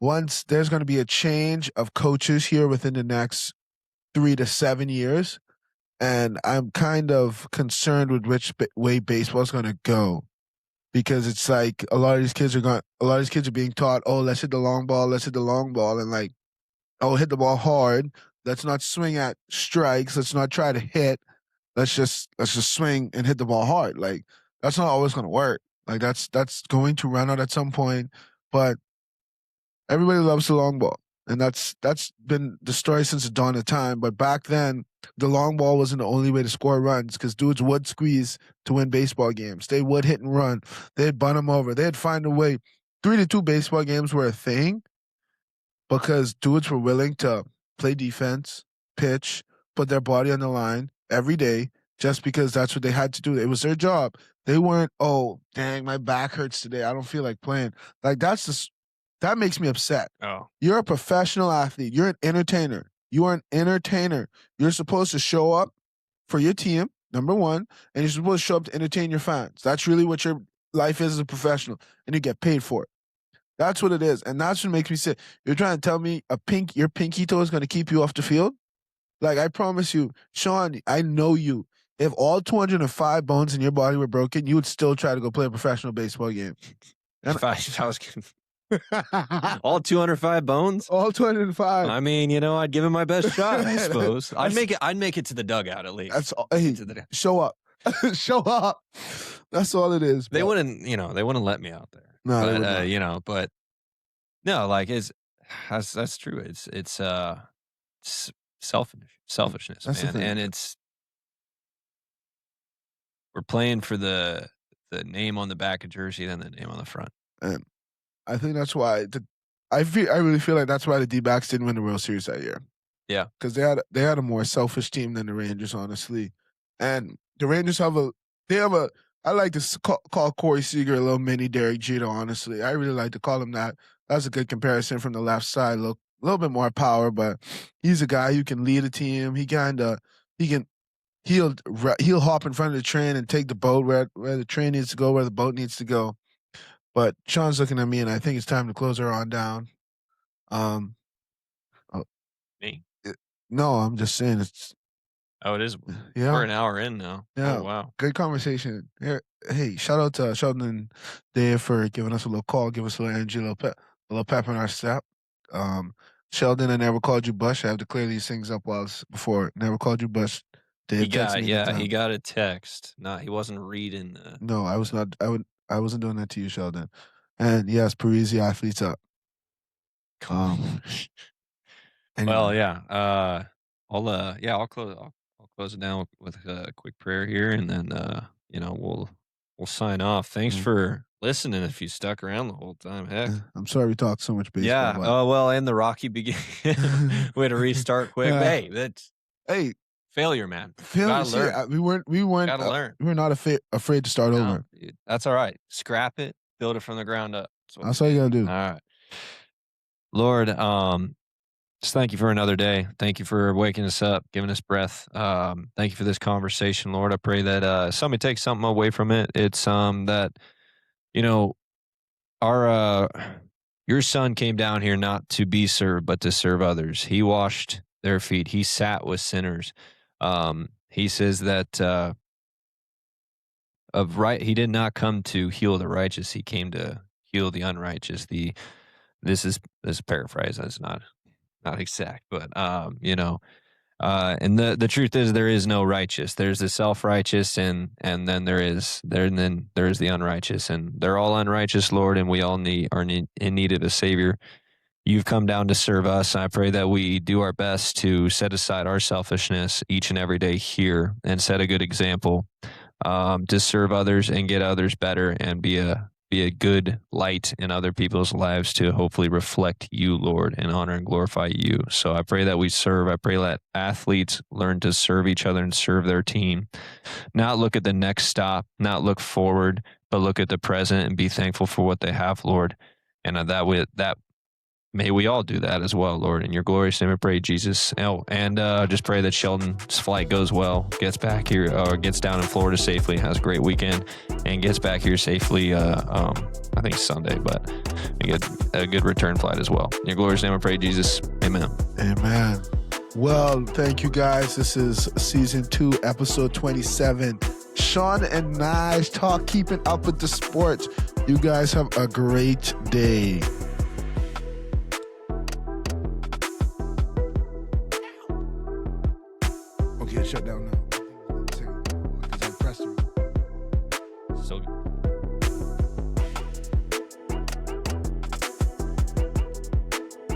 once there's going to be a change of coaches here within the next 3 to 7 years, and I'm kind of concerned with which way baseball is going to go. Because it's like a lot of these kids are being taught, oh, let's hit the long ball, and like, oh, hit the ball hard. Let's not swing at strikes. Let's not try to hit. Let's just swing and hit the ball hard. Like, that's not always going to work. Like, that's going to run out at some point. But everybody loves the long ball, and that's been the story since the dawn of time. But back then, the long ball wasn't the only way to score runs, because dudes would squeeze to win baseball games. They would hit and run. They'd bunt them over. They'd find a way. 3-2 baseball games were a thing because dudes were willing to play defense, pitch, put their body on the line every day just because that's what they had to do. It was their job. They weren't, oh, dang, my back hurts today. I don't feel like playing. Like, that makes me upset. Oh, You're a professional athlete. You're an entertainer. You are an entertainer. You're supposed to show up for your team, number one, and you're supposed to show up to entertain your fans. That's really what your life is as a professional, and you get paid for it. That's what it is, and that's what makes me sick. You're trying to tell me your pinky toe is going to keep you off the field? Like, I promise you, Sean, I know you. If all 205 bones in your body were broken, you would still try to go play a professional baseball game. if I was all 205 bones, all 205. I mean, I'd give it my best shot. I suppose I'd make it to the dugout at least. That's all. Hey, show up, show up. That's all it is. They wouldn't, they wouldn't let me out there. No, but, but no, like that's true. It's selfishness, that's man, and we're playing for the name on the back of jersey than the name on the front. And I think that's why I really feel like that's why the D-backs didn't win the World Series that year. Yeah, because they had a more selfish team than the Rangers, honestly. And the Rangers have I like to call Corey Seager a little mini Derek Jeter, honestly. I really like to call him that. That's a good comparison from the left side, little little bit more power, but he's a guy who can lead a team. He can he'll hop in front of the train and take the boat where the train needs to go, where the boat needs to go. But Sean's looking at me, and I think it's time to close her on down. Me? No, I'm just saying it's. Oh, it is. Yeah, we're an hour in now. Yeah, oh, wow, good conversation. Here, hey, shout out to Sheldon and Dave for giving us a little call, give us a little energy, a little pep in our step. Sheldon, I never called you Bush. I have to clear these things up before. Never called you Bush. Dave he got anytime. he got a text. He wasn't reading. No, I was not. I wasn't doing that to you, Sheldon. And yes, Parisi athletes up. Anyway. Well, yeah. I'll close it down with a quick prayer here, and then we'll sign off. Thanks for listening. If you stuck around the whole time, heck, I'm sorry we talked so much baseball. Yeah. Oh well, and the Rocky began. We had to restart quick. Hey, that's failure, man. Gotta learn. We weren't. Gotta learn. We were not afraid to start over. Dude, that's all right. Scrap it. Build it from the ground up. That's all you gotta do. All right, Lord. Just thank you for another day. Thank you for waking us up, giving us breath. Thank you for this conversation, Lord. I pray that somebody takes something away from it. It's that your son came down here not to be served, but to serve others. He washed their feet. He sat with sinners. He says that he did not come to heal the righteous. He came to heal the unrighteous. This is a paraphrase. That's not exact, but and the truth is there is no righteous. There's the self-righteous, and then there is the unrighteous, and they're all unrighteous, Lord, and we all are in need of a savior. You've come down to serve us, and I pray that we do our best to set aside our selfishness each and every day here and set a good example to serve others and get others better and be a good light in other people's lives to hopefully reflect you, Lord, and honor and glorify you. So I pray that we serve. I pray that athletes learn to serve each other and serve their team. Not look at the next stop, not look forward, but look at the present and be thankful for what they have, Lord. And that may we all do that as well, Lord. In your glorious name, I pray, Jesus. Oh, and just pray that Sheldon's flight goes well, gets back here, or gets down in Florida safely, has a great weekend, and gets back here safely. I think Sunday, but we get a good return flight as well. In your glorious name, I pray, Jesus. Amen. Amen. Well, thank you guys. This is season 2, episode 27. Sean and Nij talk, keeping up with the sports. You guys have a great day. Okay, shut down now. I pressed it. So good.